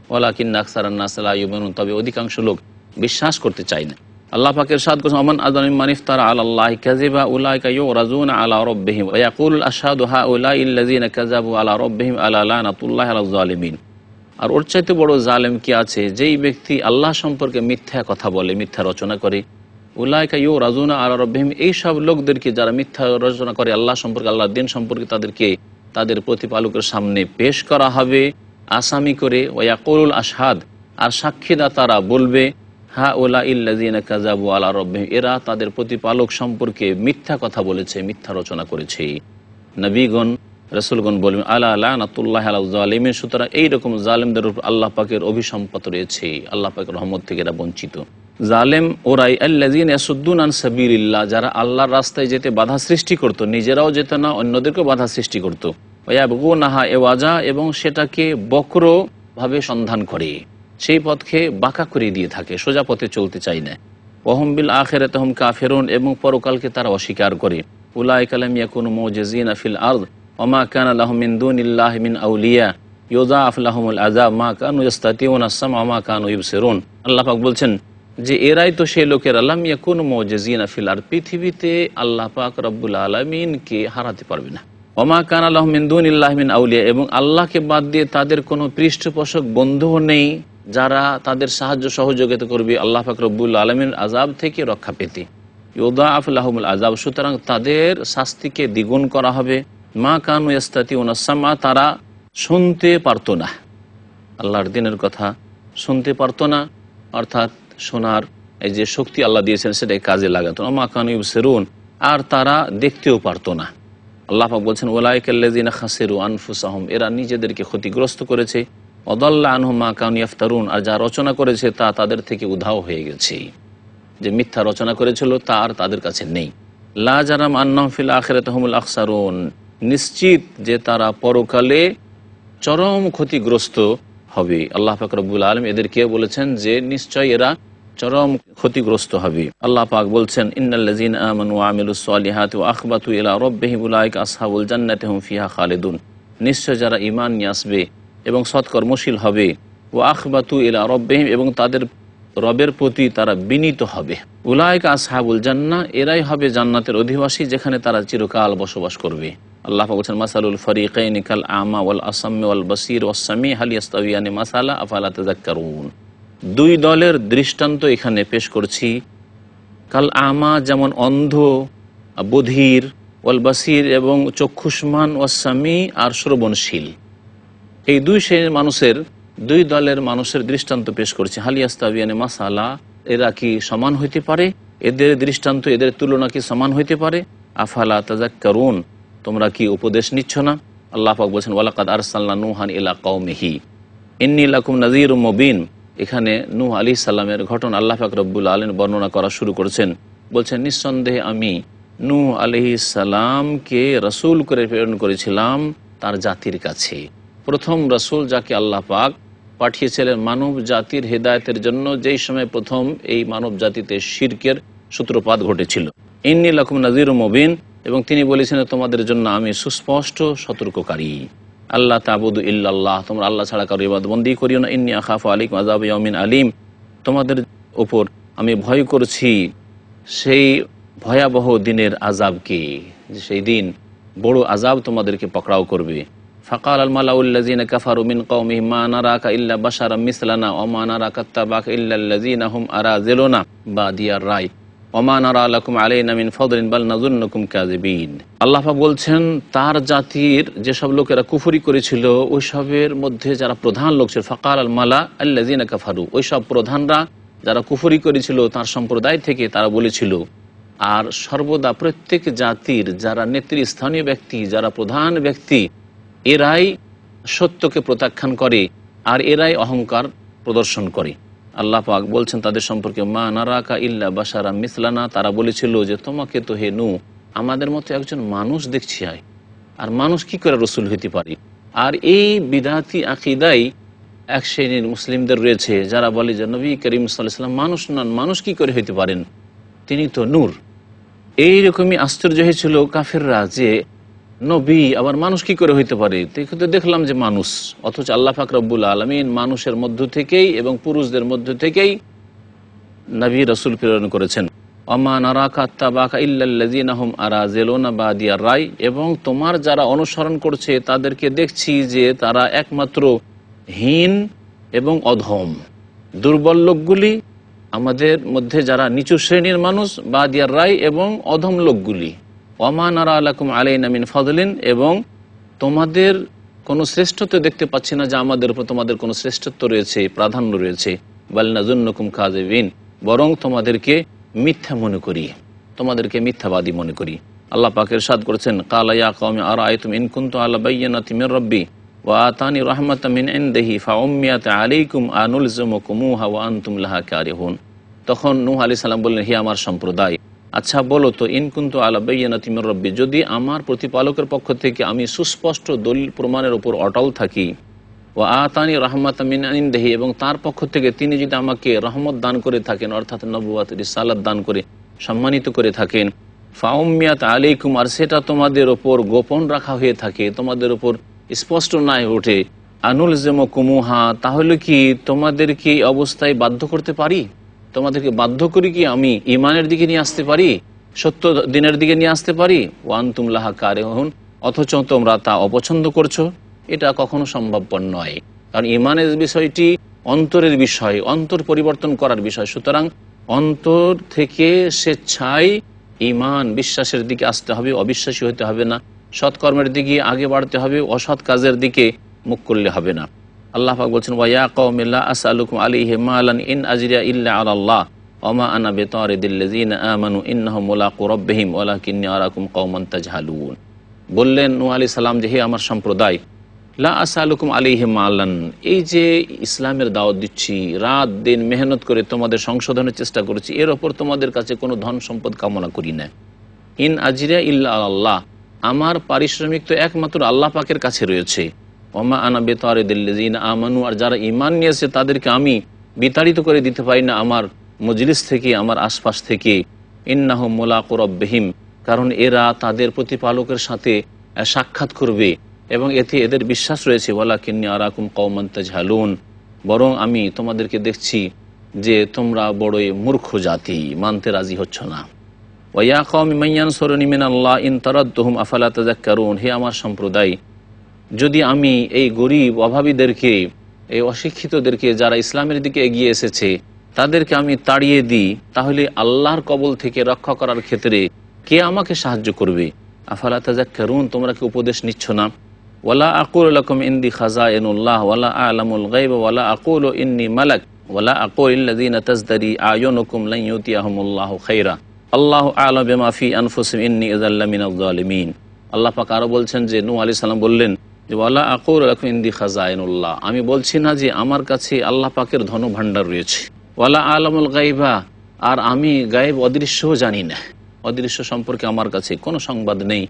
ওয়ালাকিন্না আকসারান নাস লা ইউমিনুন, তবে অধিকাংশ লোক বিশ্বাস করতে চায় না। আল্লাহ পাক ইরশাদ করেছেন, আমান আযলামু মিম্মান ইফতারা আলাল্লাহি কাযিবা উলাইকা ইউরাজুনা আলা রাব্বিহিম ওয়া ইয়াকুলুল আশহাদু হাউলাইল্লাযিনা কাযাবু আলা রাব্বিহিম আলা লানাতুল্লাহি আলাল যালিমিন। আর ওর চাইতে বড় জালেম কি আছে, যেই ব্যক্তি আল্লাহ সম্পর্কে মিথ্যা কথা বলে, মিথ্যা রচনা করে। উলাইকা ইউরাজুনা আলা রাব্বিহিম, এই সব লোকদেরকে যারা মিথ্যা রচনা করে আল্লাহ সম্পর্কে, আল্লাহর দিন সম্পর্কে, তাদেরকে তাদের প্রতিপালকের সামনে পেশ করা হবে আসামি করে। ওয়া ইয়াকুলুল আশহাদ, আর সাক্ষীদাতারা বলবে, হাউলাইল্লাযিনা কাযাবু আলা রাব্বিহিম, এরা তাদের প্রতিপালক সম্পর্কে মিথ্যা কথা বলেছে, মিথ্যা রচনা করেছে। নবীগণ রাসূলগণ বলবেন, আলা লানাতুল্লাহি আলাল যালিমিন, সুতরাং এইরকম জালেমদের উপর আল্লাহ পাকের অভিসম্পাত রয়েছে, আল্লাহ পাকের রহমত থেকে এরা বঞ্চিত। জালেম ওরাই আল্লাযিনা ইয়াসুদ্দুনা আন সাবিলিল্লাহ, যারা আল্লাহর রাস্তায় যেতে বাধা সৃষ্টি করত, নিজেরাও যেত না, অন্যদেরকেও বাধা সৃষ্টি করত। ওয়া ইয়াবগুনাহা ইওয়াজা, এবং সেটাকে বক্রভাবে সন্ধান করে, সেই পথকে বাঁকা করে দিয়ে থাকে, সোজা পথে চলতে চায় না। ওহম বিল আখিরাতি হুম কাফিরুন, এবং পরকালকে তারা অস্বীকার করে। উলাইকা লাম ইয়াকুনু মুজিজিনা ফিল আরদ ওয়া মা কানা লাহুম মিন দুনিল্লাহি মিন আউলিয়া ইউযাআফ লাহুমুল আযাব মা কানু ইস্তাতিউনা আস-সামআ ওয়া মা কানু ইবসিরুন। আল্লাহ পাক বলছেন যে এরাই তো সেই লোকেরা লাম ইয়াকুনু মুজিজিনা ফিল আরদ, পৃথিবীতে আল্লাহ পাক রব্বুল আলামিনকে হারাতে পারবে না। ওয়া মা কানা লাহুম মিন দুনিল্লাহি মিন আউলিয়া, এবং আল্লাহকে বাদ দিয়ে তাদের কোনো পৃষ্ঠপোষক বন্ধুও নেই যারা তাদের সাহায্য সহযোগিতা করবে আল্লাহ পাক রব্বুল আলামিনের আযাব থেকে রক্ষা পেতে। ইউযাআফ লাহুমুল আযাব, সুতরাং তাদের শাস্তিকে দ্বিগুণ করা হবে। মা কানু ইস্তাতিউনা আস-সামআ, তারা শুনতে পারতো না, আল্লাহর দিনের কথা শুনতে পারতো না, অর্থাৎ শোনার এই যে শক্তি আল্লাহ দিয়েছেন সেটাই কাজে লাগাতো না। মা কানু ইবসিরুন, আর তারা দেখতেও পারতো না। আল্লাহ পাক বলছেন উলাইকাল্লাযিনা খাসিরু আনফুসাহুম, এরা নিজেদেরকে ক্ষতিগ্রস্ত করেছে। ওয়াদাল্লা আনহুম মা কানু ইফতারুন, আর যা রচনা করেছে তা তাদের থেকে উধাও হয়ে গেছে। যে মিথ্যা রচনা করেছিল তা আর তাদের কাছে নেই। লা জারাম আন্নাহুম ফিল আখিরাতি হুমুল আখসারুন, নিশ্চিত যে তারা পরকালে চরম ক্ষতিগ্রস্ত হবে। আল্লাহ পাক রব্বুল আলামিন এদেরকে বলেছেন যে নিশ্চয় এরা চরম ক্ষতিগ্রস্ত হবে। আল্লাহ পাক বলছেন ইন্নাল্লাযীনা আমানু ওয়া আমিলুস সালিহাতি ওয়া আখবাতু ইলা রাব্বিহিম উলাইকা আসহাবুল জান্নাতি হুম ফিহা খালিদুন, নিশ্চয় যারা ঈমান নিয়ে আসবে এবং সৎকর্মশীল হবে, ওয়া আখবাতু ইলা রাব্বিহিম, এবং তাদের রবের প্রতি তারা বিনীত হবে। উলাইকা আসহাবুল জান্নাহ, এরাই হবে জান্নাতের অধিবাসী, যেখানে তারা চিরকাল বসবাস করবে। আল্লাহ পাক বলছেন মাসালুল ফরিকাইনি কাল আমা ওয়াল আসাম্মি ওয়াল বসীর ওয়াস সামি হাল ইয়াস্তাওয়ানি মাসালা আফালা তাযাক্কারুন। দুই দলের দৃষ্টান্ত এখানে পেশ করছি। কাল আমা, যেমন অন্ধ বধির, ওয়াল বসীর, এবং চক্ষুষ্মান, ওয়াস সামি, আর শ্রবণশীল। এই দুই শ্রেণীর মানুষের, দুই দলের মানুষের দৃষ্টান্ত পেশ করছে। হাল ইয়াস্তাওয়ানি মাসালা, এরা কি সমান হইতে পারে? এদের দৃষ্টান্ত, এদের তুলনা কি সমান হইতে পারে? আফালা তাযাক্কারুন, তোমরা কি উপদেশ নিচ্ছ না? আল্লাহ পাক বলছেন ওয়ালাকাদ আরসালনা নূহান ইলা কওমিহি ইন্নী লাকুম নাযীরুম মুবিন। এখানে নূহ আলাইহিস সালামের ঘটনা আল্লাহ পাক রব্বুল আলামিন বর্ণনা করা শুরু করেছেন। বলছেন নিঃসন্দেহে আমি নূহ আলাইহিস সালামকে রাসূল করে প্রেরণ করেছিলাম তার জাতির কাছে। প্রথম রাসূল যাকে আল্লাহ পাক পাঠিয়েছিলেন মানব জাতির হেদায়েতের জন্য, যেই সময় প্রথম এই মানব জাতিতে শিরকের সূত্রপাত ঘটেছিল। ইন্নী লাকুম নাযীরুম মুবিন, এবং তিনি বলেছেন তোমাদের জন্য আমি সুস্পষ্ট সতর্ককারী। আল্লাহ তা'বুদু ইল্লাল্লাহ, তোমরা আল্লাহ ছাড়া কারো ইবাদতবন্দি করিও না। ইন্নী আখাফু আলাইকুম আযাব ইয়াউমিন আলীম, তোমাদের ওপর আমি ভয় করছি সেই ভয়াবহ দিনের আযাবকে, যে সেই দিন বড় আযাব তোমাদেরকে পাকড়াও করবে। ফাকাল আল মালাউল্লাযিনা কাফারু মিন কওমিহি মা নারাকা ইল্লা বাশারাম মিসলানা ওয়া মা নারাকা তাবাকা ইল্লাল্লাযিনা হুম আরাযিলুনা বাদিয়ার রায় ওমা নারা লাকুম আলাইনা মিন ফাদলিন বাল নাযুন্নুকুম কাযিবিন। আল্লাহ পাক বলছেন তার জাতির যেসব লোকেরা কুফরি করেছিল ওইসবের মধ্যে যারা প্রধান লোক ছিল, ফাকাল আল মালা আল্লাযিনা কাফারু, ওইসব প্রধানরা যারা কুফরি করেছিল তার সম্প্রদায় থেকে তারা বলেছিল। আর সর্বদা প্রত্যেক জাতির যারা নেতৃস্থানীয় ব্যক্তি, যারা প্রধান ব্যক্তি, এরাই সত্যকে প্রত্যাখ্যান করে আর এরাই অহংকার প্রদর্শন করে। আল্লাহ পাক বলছেন তাদের সম্পর্কে মা নারাকা ইল্লা বাশারাম মিসলানা, তারা বলেছিল যে তোমাকে তো হে নূহ আমাদের মতো একজন মানুষ দেখছি, আর মানুষ কি করে রসুল হইতে পারে। আর এই বিদাতি আকীদাই এক শ্রেণীর মুসলিমদের রয়েছে যারা বলে যে নবী করিম সাল্লাল্লাহু আলাইহি ওয়াসাল্লাম মানুষ নন, মানুষ কি করে হইতে পারেন, তিনি তো নূর। এইরকমই আশ্চর্য হয়েছিল কাফেররা যে নবী আবার মানুষ কি করে হইতে পারে। তো দেখলাম যে মানুষ, অথচ আল্লাহ পাক রব্বুল আলামিন মানুষের মধ্য থেকেই এবং পুরুষদের মধ্য থেকেই নবী রাসূল প্রেরণ করেছেন। ওমা নারাকা তাবাকা ইল্লাল্লাযিনা হুম আরাযিলুনা বাদিয়ার রায়, এবং তোমার যারা অনুসরণ করছে তাদেরকে দেখছি যে তারা একমাত্র হীন এবং অধম, দুর্বল লোকগুলি, আমাদের মধ্যে যারা নিচু শ্রেণীর মানুষ, বাদিয়ার রায়, এবং অধম লোকগুলি। ওমা নারা লাকুম আলাইনা মিন ফাদলিন, এবং তোমাদের কোনো শ্রেষ্ঠত্ব দেখতে পাচ্ছি না যে আমাদের উপর তোমাদের কোনো শ্রেষ্ঠত্ব রয়েছে, প্রাধান্য রয়েছে। বাল নাযুন্নুকুম কাযিবিন, বরং তোমাদেরকে মিথ্যা মনে করি, তোমাদেরকে মিথ্যাবাদী মনে করি। আল্লাহ পাক ইরশাদ করেছেন ক্বালা ইয়া কওমি আরাআইতুম ইন কুনতু আলা বায়্যিনাতিন মির রাব্বি ওয়া আতানি রাহমাতাম মিন ইনদিহি ফাউম্মিয়াত আলাইকুম আনুলজিমুকুমুহা ওয়া আনতুম লাহা কারিহুন। তখন নূহ আলাইহিস সালাম বললেন হে আমার সম্প্রদায়, আচ্ছা বলো তো ইন কুনতু আলা বায়্যিনাতিন মির রাব্বি, যদি আমার প্রতিপালকের পক্ষ থেকে আমি সুস্পষ্ট দলিল প্রমাণের উপর অটল থাকি, ও আতানি রাহমাত মিন ইনদিহি, এবং তার পক্ষ থেকে তিনি যদি আমাকে রহমত দান করে থাকেন, অর্থাৎ নবুয়ত রিসালাত দান করে সম্মানিত করে থাকেন, ফাউম্মিয়াত আলাইকুম, আর সেটা তোমাদের ওপর গোপন রাখা হয়ে থাকে, তোমাদের ওপর স্পষ্ট না হয়ে ওঠে, আনুল কুমুহা, তাহলে কি তোমাদেরকে এই অবস্থায় বাধ্য করতে পারি? তোমাদেরকে বাধ্য করি কি আমি ইমানের দিকে নিয়ে আসতে পারি, সত্য দিনের দিকে নিয়ে আসতে পারি? ওয়ান তুমলাহা কারিহুন, অথচ তোমরা তা অপছন্দ করছো। এটা কখনো সম্ভবপর নয়, কারণ ইমানের বিষয়টি অন্তরের বিষয়, অন্তর পরিবর্তন করার বিষয়। সুতরাং অন্তর থেকে স্বেচ্ছায় ইমান বিশ্বাসের দিকে আসতে হবে, অবিশ্বাসী হতে হবে না। সৎকর্মের দিকে আগে বাড়তে হবে, অসৎ কাজের দিকে মুখ করলে হবে না। আল্লাহ পাক বলছেন, ওয়া কওমি লা আসআলুকুম আলাইহি মালান ইন আজরিয়া ইল্লা আলাল্লাহ ওয়া মা আনা বিতারিদিল্লাযিনা আমানু ইন্নাহুম মুলাকু রাব্বিহিম ওয়ালাকিন্নী আরাকুম কওমান তাজহালুন। বললেন নূহ আলাইহিস সালাম যে, হে আমার সম্প্রদায়, লা আসআলুকুম আলাইহি মালান, এই যে ইসলামের দাওয়াত দিচ্ছি, রাত দিন মেহনত করে তোমাদের সংশোধনের চেষ্টা করছি, এর ওপর তোমাদের কাছে কোনো ধন সম্পদ কামনা করি না। ইন আজরিয়া ইল্লা আলাল্লাহ, আমার পারিশ্রমিক তো একমাত্র আল্লাহ পাকের কাছে রয়েছে। ওমা আনা বিতারিদিল্লাযিনা আমানু, আর যারা ঈমান নিয়েছে তাদেরকে আমি বিতাড়িত করে দিতে পারি না আমার মজলিস থেকে, আমার আশপাশ থেকে। ইন্নাহুম মুলাকু রাব্বিহিম, কারণ এরা তাদের প্রতিপালকের সাথে সাক্ষাৎ করবে এবং এতে এদের বিশ্বাস রয়েছে। ওয়ালাকিন্নী আরাকুম কওমান তাজহালুন, বরং আমি তোমাদেরকে দেখছি যে তোমরা বড়ই মূর্খ জাতি, মানতে রাজি হচ্ছ না। ওয়া কওমি মান ইয়ানসুরুনি মিনাল্লাহ ইন তারাদতুহুম আফালা তাযাক্কারুন, হে আমার সম্প্রদায়, যদি আমি এই গরিব অভাবীদেরকে, এই অশিক্ষিতদেরকে, যারা ইসলামের দিকে এগিয়ে এসেছে, তাদেরকে আমি তাড়িয়ে দিই, তাহলে আল্লাহর কবল থেকে রক্ষা করার ক্ষেত্রে কে আমাকে সাহায্য করবে? আফালা তাযাক্কারুন, তোমরা কি উপদেশ নিচ্ছ না? ওয়ালা আকুলু লাকুম ইনদি খাযাইনুল্লাহ ওয়ালা আ'লামুল গায়ব ওয়ালা আকুলু ইন্নী মালাক ওয়ালা আকুলু লিল্লাযিনা তাজদারি আ'য়ুনুকুম লান ইউতিয়াহুমুল্লাহু খায়রা আল্লাহু আ'লামু বিমা ফি আনফুসিহিম ইন্নী ইযাল লামিনাজ জালিমিন। আল্লাহ পাক আরো বলছেন যে, নূহ আলাইহিস সালাম বললেন যে, ওয়ালা আকুলু লাকুম ইনদি খাযাইনুল্লাহ, আমি বলছি না যে আমার কাছে আল্লাহ পাকের ধন ভাণ্ডার রয়েছে। ওয়ালা আ'লামুল গায়বা, আর আমি গায়েব অদৃশ্যও জানি না, অদৃশ্য সম্পর্কে আমার কাছে কোনো সংবাদ নেই,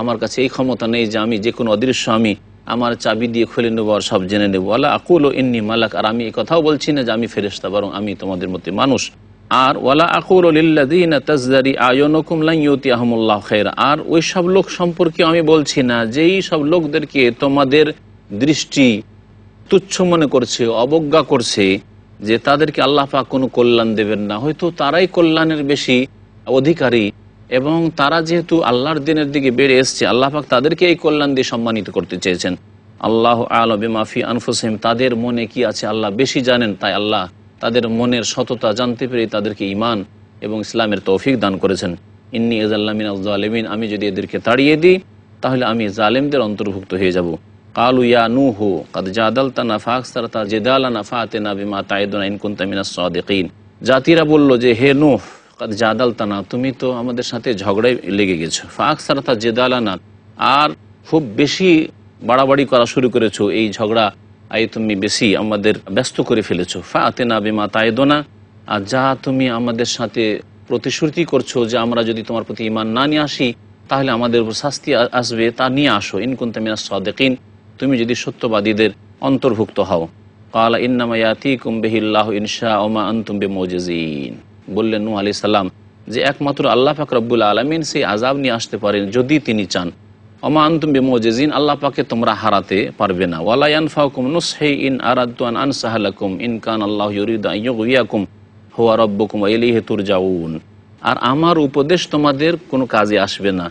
আমার কাছে এই ক্ষমতা নেই যে আমি যে কোনো অদৃশ্য আমি আমার চাবি দিয়ে খুলে নেবো আর সব জেনে নেবো। ওয়ালা আকুলু ইন্নী মালাক, আর আমি এই কথাও বলছি না যে আমি ফেরেশতা, বরং আমি তোমাদের মধ্যে মানুষ। আর ওয়ালা আকুলু লিল্লাযিনা তাজদারি আ'য়ুনুকুম লান ইউতিয়াহুমুল্লাহু খায়রা, আর ওই সব লোক সম্পর্কে আমি বলছি না যেই সব লোকদেরকে তোমাদের দৃষ্টি তুচ্ছ মনে করছে, অবজ্ঞা করছে, যে তাদেরকে আল্লাহ পাক কোনো কল্যাণ দেবেন না, হয়তো তারাই কল্যাণের বেশি অধিকারী, এবং তারা যেহেতু আল্লাহর দিনের দিকে বেড়ে এসছে, আল্লাহ পাক তাদেরকে এই কল্যাণ দিয়ে সম্মানিত করতে চেয়েছেন। আল্লাহু আ'লামু বিমা ফি আনফুসিহিম, তাদের মনে কি আছে আল্লাহ বেশি জানেন, তাই আল্লাহ তাদের মনের সততা জানতে পেরে তাদেরকে ঈমান এবং ইসলামের তৌফিক দান করেছেন। ইন্নী ইযাল লামিনাজ জালিমিন, আমি যদি এদেরকে তাড়িয়ে দিই তাহলে আমি জালেমদের অন্তর্ভুক্ত হয়ে যাব। কালু ইয়া নূহু কাদ জাদালতানা ফাকসারতা জিদালানা ফাতিনা বিমা তাইদুনা ইন কুনতা মিনাস সাদিকিন, জাতিরা বলল যে, হে নূহ, কাদ জাদালতানা, তুমি তো আমাদের সাথে ঝগড়ায় লেগে গেছো, ফাকসারতা জিদালানা, আর খুব বেশি বাড়াবাড়ি করা শুরু করেছো, এই ঝগড়া তুমি বেশি আমাদের ব্যস্ত করে ফেলেছো। ফাতিনা বিমা তাইদুনা, আর যা তুমি আমাদের সাথে প্রতিশ্রুতি করছো যে আমরা যদি তোমার প্রতি ঈমান না নিয়ে আসি তাহলে আমাদের উপর শাস্তি আসবে, তা নিয়ে আসো। ইন কুনতা মিনাস সাদিকিন, তুমি যদি সত্যবাদীদের অন্তর্ভুক্ত হও। ক্বালা ইন্নামা ইয়াতিকুম বিহিল্লাহু ইনশাআ ওয়া মা আনতুম বিমুজিজিন, বললেন নূহ আলাইহিস সালাম যে একমাত্র আল্লাহ পাক রব্বুল আলামিন সেই আযাব নিয়ে আসতে পারেন যদি তিনি চান। ওয়া মা আনতুম বিমুজিজিন, আল্লাহ পাককে তোমরা হারাতে পারবে না। ওয়ালা ইয়ানফাউকুম নুসহি ইন আরাদতু আন আনসাহা লাকুম ইন কানা আল্লাহু ইউরিদু আন ইউগওয়িয়াকুম হুয়া রাব্বুকুম ওয়া ইলাইহি তুরজাউন, আর আমার উপদেশ তোমাদের কোনো কাজে আসবে না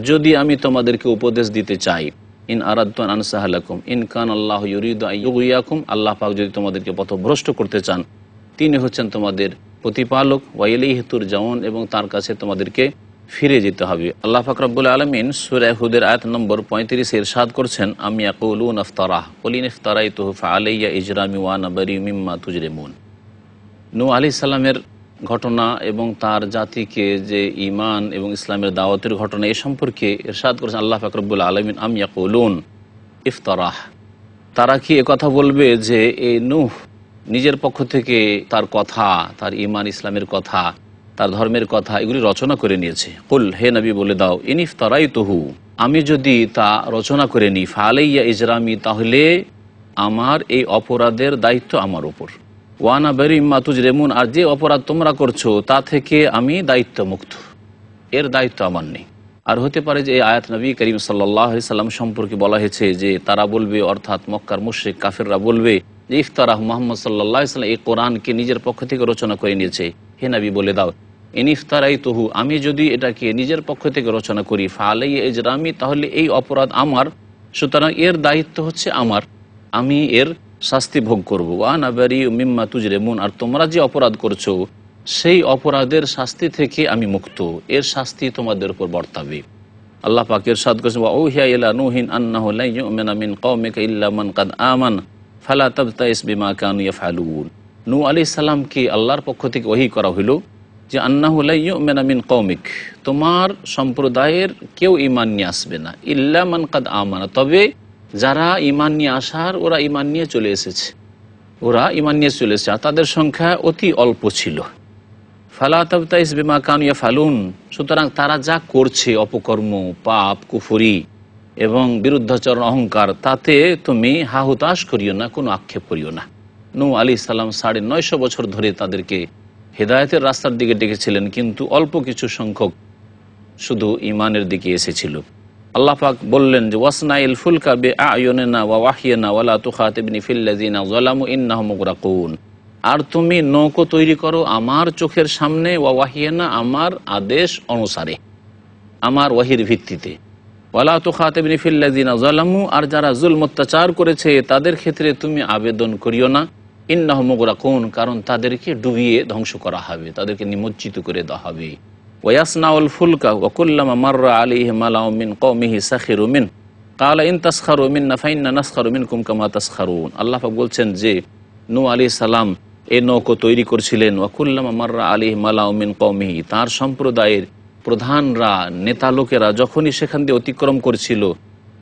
যদি আমি তোমাদেরকে উপদেশ দিতে চাই। ইন আরাদতু আন আনসাহা লাকুম ইন কানা আল্লাহু ইউরিদু আন ইউগওয়িয়াকুম, আল্লাহ পাক যদি তোমাদেরকে পথভ্রষ্ট করতে চান, তিনি হচ্ছেন তোমাদের প্রতিপালক। ওয়া ইলাইহি তুরজাউন, এবং তার কাছে তোমাদেরকে ফিরে যেতে হবে। আল্লাহ পাক রব্বুল আলামিন সূরা হুদের আয়াত নম্বর 35 ইরশাদ করছেন, আম ইয়াকুলুনা ইফতারাহ কুল ইন ইফতারাইতুহু ফাআলাইয়া ইজরামি ওয়া আনা বারিউম মিম্মা তুজরিমুন। নূহ আলাইহিস সালামের ঘটনা এবং তার জাতিকে যে ঈমান এবং ইসলামের দাওয়াতের ঘটনা, এ সম্পর্কে ইরশাদ করেছেন আল্লাহ পাক রব্বুল আলামিন, আম ইয়াকুলুন ইফতারাহ, তারা কি একথা বলবে যে এই নূহ নিজের পক্ষ থেকে তার কথা, তার ঈমান ইসলামের কথা, তার ধর্মের কথা এগুলি রচনা করে নিয়েছে। কুল, হে নবী বলে দাও, ইন ইফতারাইতুহু, আমি যদি তা রচনা করে নিই, ফাআলাইয়া ইজরামি, তাহলে আমার এই অপরাধের দায়িত্ব আমার উপর। ওয়ানা বেরিম্মা তুজরেমুন, আর যে অপরাধ তোমরা করছো তা থেকে আমি দায়িত্ব মুক্ত, এর দায়িত্ব আমার নেই। আর হতে পারে যে এই আয়াত নবী করিম সাল্লাল্লাহু আলাইহি সাল্লাম সম্পর্কে বলা হয়েছে যে তারা বলবে, অর্থাৎ মক্কার মুশরিক কাফেররা বলবে যে ইফতারাহ, মুহাম্মদ সাল্লাল্লাহু আলাইহি সাল্লাম এই কোরআনকে নিজের পক্ষ থেকে রচনা করে নিয়েছে। হে নবী বলে দাও, ইন ইফতারাইতুহু, আমি যদি এটাকে নিজের পক্ষ থেকে রচনা করি, ফালাইয়া ইজরামি, তাহলে এই অপরাধ আমার, সুতরাং এর দায়িত্ব হচ্ছে আমার, আমি এর শাস্তি ভোগ করবো। ওয়ানা বারিউ মিম্মা তুজরিমুন, আর তোমরা যে অপরাধ করছো সেই অপরাধের শাস্তি থেকে আমি মুক্ত, এর শাস্তি তোমাদের উপর বর্তাবে। আল্লাহ পাক ইরশাদ করেছেন, ওয়া উহিয়া ইলা নূহিন আন্নাহু লা ইউমিনা মিন কওমিকা ইল্লা মান কাদ আমান ফালা তাবতাইস বিমা কানু ইয়াফআলুন। নূহ আলাইহিস সালামকে আল্লাহর পক্ষ থেকে ওহী করা হলো যে আন্নাহু লা ইউমিনা মিন কওমিক, তোমার সম্প্রদায়ের কেউ ঈমান নিয়ে আসবে না, ইল্লা মান কাদ আমানা, তবে যারা ঈমান নিয়ে আসার ওরা ঈমান নিয়ে চলে এসেছে, আর তাদের সংখ্যা অতি অল্প ছিল। ফালা তাবতাইস বিমা কানু ইয়াফআলুন, সুতরাং তারা যা করছে অপকর্ম, পাপ, কুফরি এবং বিরুদ্ধাচরণ, অহংকার, তাতে তুমি হাহুতাশ করিও না, কোনো আক্ষেপ করিও না। নূহ আলাইহিস সালাম 950 বছর ধরে তাদেরকে হেদায়েতের রাস্তার দিকে ডেকেছিলেন, কিন্তু অল্প কিছু সংখ্যক শুধু ঈমানের দিকে এসেছিল। আল্লাহ পাক বললেন যে ওয়াসনাইল ফুলকা বিআয়ুনিনা ওয়া ওয়াহয়িনা ওয়ালা তুখাতিবনি ফিল্লাযিনা যালামু ইন্নাহুম মুগরাকুন, আর তুমি নৌকো তৈরি করো আমার চোখের সামনে, ওয়া ওয়াহয়িনা, আমার আদেশ অনুসারে, আমার ওয়াহির ভিত্তিতে, ওয়ালা তুখাতিবনি ফিল্লাযিনা যালামু, আর যারা জুলম অত্যাচার করেছে তাদের ক্ষেত্রে তুমি আবেদন করিও না, ইন্নাহুম মুগরাকুন, কারণ তাদেরকে ডুবিয়ে ধ্বংস করা হবে, তাদেরকে নিমজ্জিত করে দেওয়া হবে। ওয়াসনাউল ফুলকা ওয়া কুল্লামা মাররা আলাইহি মালাউম মিন কওমিহি সাখিরু মিন ক্বালা ইন তাসখারু মিন্না ফাইন্না নাসখারু মিনকুম কামা তাসখারুন। আল্লাহ পাক বলছেন যে নূহ আলাইহিস সালাম এই নৌকো তৈরি করছিলেন, ওয়া কুল্লামা মাররা আলাইহি মালাউম মিন কওমিহি, তার সম্প্রদায়ের প্রধানরা, নেতা লোকেরা যখনই সেখান দিয়ে অতিক্রম করছিল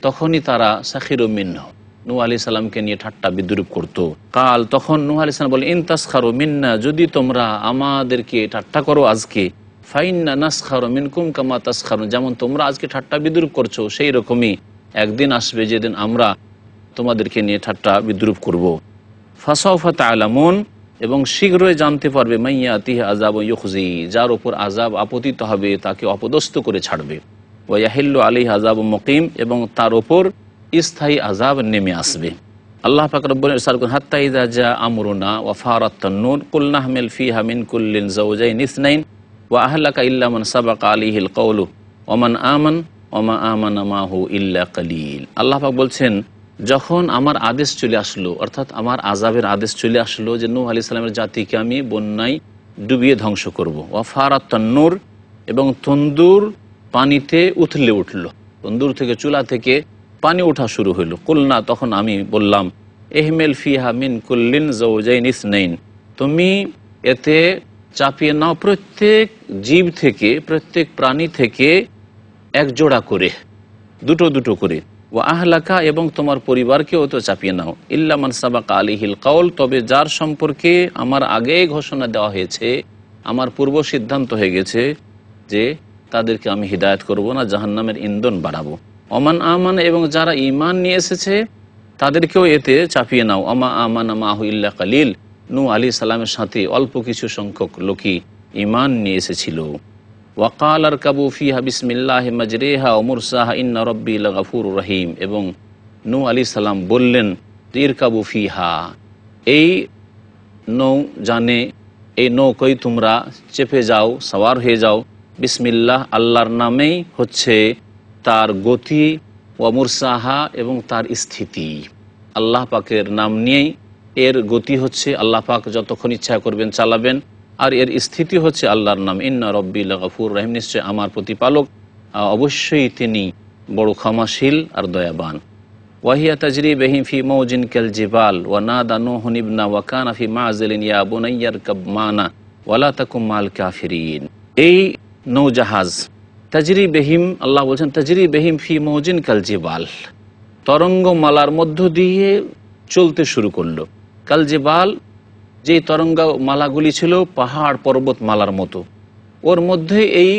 তখনই তারা সাখিরু মিনহু, নূহ আলাইহিস সালামকে নিয়ে ঠাট্টা বিদ্রূপ করত। কাল, তখন নূহ আলাইহিস সালাম বলে, ইন তাসখারু মিন্না, যদি তোমরা আমাদেরকে ঠাট্টা করো আজকে, ফাইন্না নাসখারু মিনকুম কামা তাসখারুন, যেমন তোমরা আজকে ঠাট্টা বিদ্রূপ করছো সেই রকমই একদিন আসবে যেদিন আমরা তোমাদেরকে নিয়ে ঠাট্টা বিদ্রূপ করব। ফাসাউফা তা'লামুন, এবং শীঘ্রই জানতে পারবে, মাইয়াতিহি আযাবুন ইউখজি, যার উপর আযাব আপতিত হবে, তাকে অপদস্থ করে ছাড়বে, ওয়া ইয়াহিল্লু আলাইহি আযাবুন মুকিম, এবং তার উপর স্থায়ী আযাব নেমে আসবে। আল্লাহ পাক রব্বুল ইরশাদ করেন, হাত্তা ইযা জা আমরুনা ওয়া ফারাত তান্নুর কুল নাহমিল ফিহা মিন কুল্লিন যাওজাইন ইসনাইন ওয়া আহলাকা ইল্লা মান সাবাকা আলাইহিল কওলু ওয়া মান আমান ওয়া মা আমানা মাহু ইল্লা কালিল। আল্লাহ পাক বলছেন, যখন আমার আদেশ চলে আসলো, অর্থাৎ আমার আযাবের আদেশ চলে আসলো যে নূহ আলাইহিস সালামের জাতিকে আমি বন্যায় ডুবিয়ে ধ্বংস করব। ওয়া ফারাত তান্নুর, এবং তন্দুর পানিতে উথলে উঠল, তন্দুর থেকে, চুলা থেকে পানি ওঠা শুরু হলো। কুলনা, তখন আমি বললাম, ইহমিল ফিহা মিন কুল্লিন যাওজাইন ইসনাইন, তুমি এতে চাপিয়ে নাও প্রত্যেক জীব থেকে, প্রত্যেক প্রাণী থেকে এক জোড়া করে, দুটো দুটো করে, ওয়া আহলাকা, এবং তোমার পরিবারকেও তো চাপিয়ে নাও, ইল্লা মান সাবাকা আলাইহিল কওল, তবে যার সম্পর্কে আমার আগেই ঘোষণা দেওয়া হয়েছে, আমার পূর্ব সিদ্ধান্ত হয়ে গেছে যে তাদেরকে আমি হিদায়াত করব না, জাহান্নামের ইন্ধন বাড়াবো। ওমান আমান, এবং যারা ঈমান নিয়ে এসেছে তাদেরকেও এতে চাপিয়ে নাও, আমা আমানা মাহু ইল্লা কালিল, নূহ আলাইহিস সালামের সাথে অল্প কিছু সংখ্যক লোকই ঈমান নিয়ে এসেছিল। ওয়াকাল আরকাবু ফিহা বিসমিল্লাহি মাজরিহা ওয়া মুরসাহা ইন্না রাব্বি লাগাফুরুর রহিম, এবং নূহ আলাইহিস সালাম বললেন, ইরকাবু ফিহা, এই নৌযানে, এই নৌকোয় তোমরা চেপে যাও, সওয়ার হয়ে যাও, বিসমিল্লাহ, আল্লাহর নামেই হচ্ছে তার গতি, ওয়া মুরসাহা, এবং তার স্থিতি, আল্লাহ পাকের নাম নিয়েই এর গতি হচ্ছে, আল্লাহ পাক যতক্ষণ ইচ্ছা করবেন চালাবেন, আর এর স্থিতি হচ্ছে আল্লাহর নাম, ইন্না রাব্বি লাগাফুর রহিম, নিশ্চয় আমার প্রতিপালক অবশ্যই তিনি বড় ক্ষমাশীল আর দয়াবান। ওয়াহিয়া তাজরি বিহিম ফি মাওজিন কাল জিবাল ওয়া নাদা নূহুন ইবনা ওয়া কানা ফি মাযিলিন ইয়া বুনাইয়া ইরকাব মানা ওয়া লা তাকুম মাল কাফিরিন। এই নৌজাহাজ তাজরি বিহিম, আল্লাহ বলছেন তাজরি বিহিম ফি মাওজিন কাল জিবাল, তরঙ্গমালার মধ্য দিয়ে চলতে শুরু করলো। কাল জিবাল, যে তরঙ্গমালাগুলি ছিল পাহাড় পর্বতমালার মতো, ওর মধ্যে এই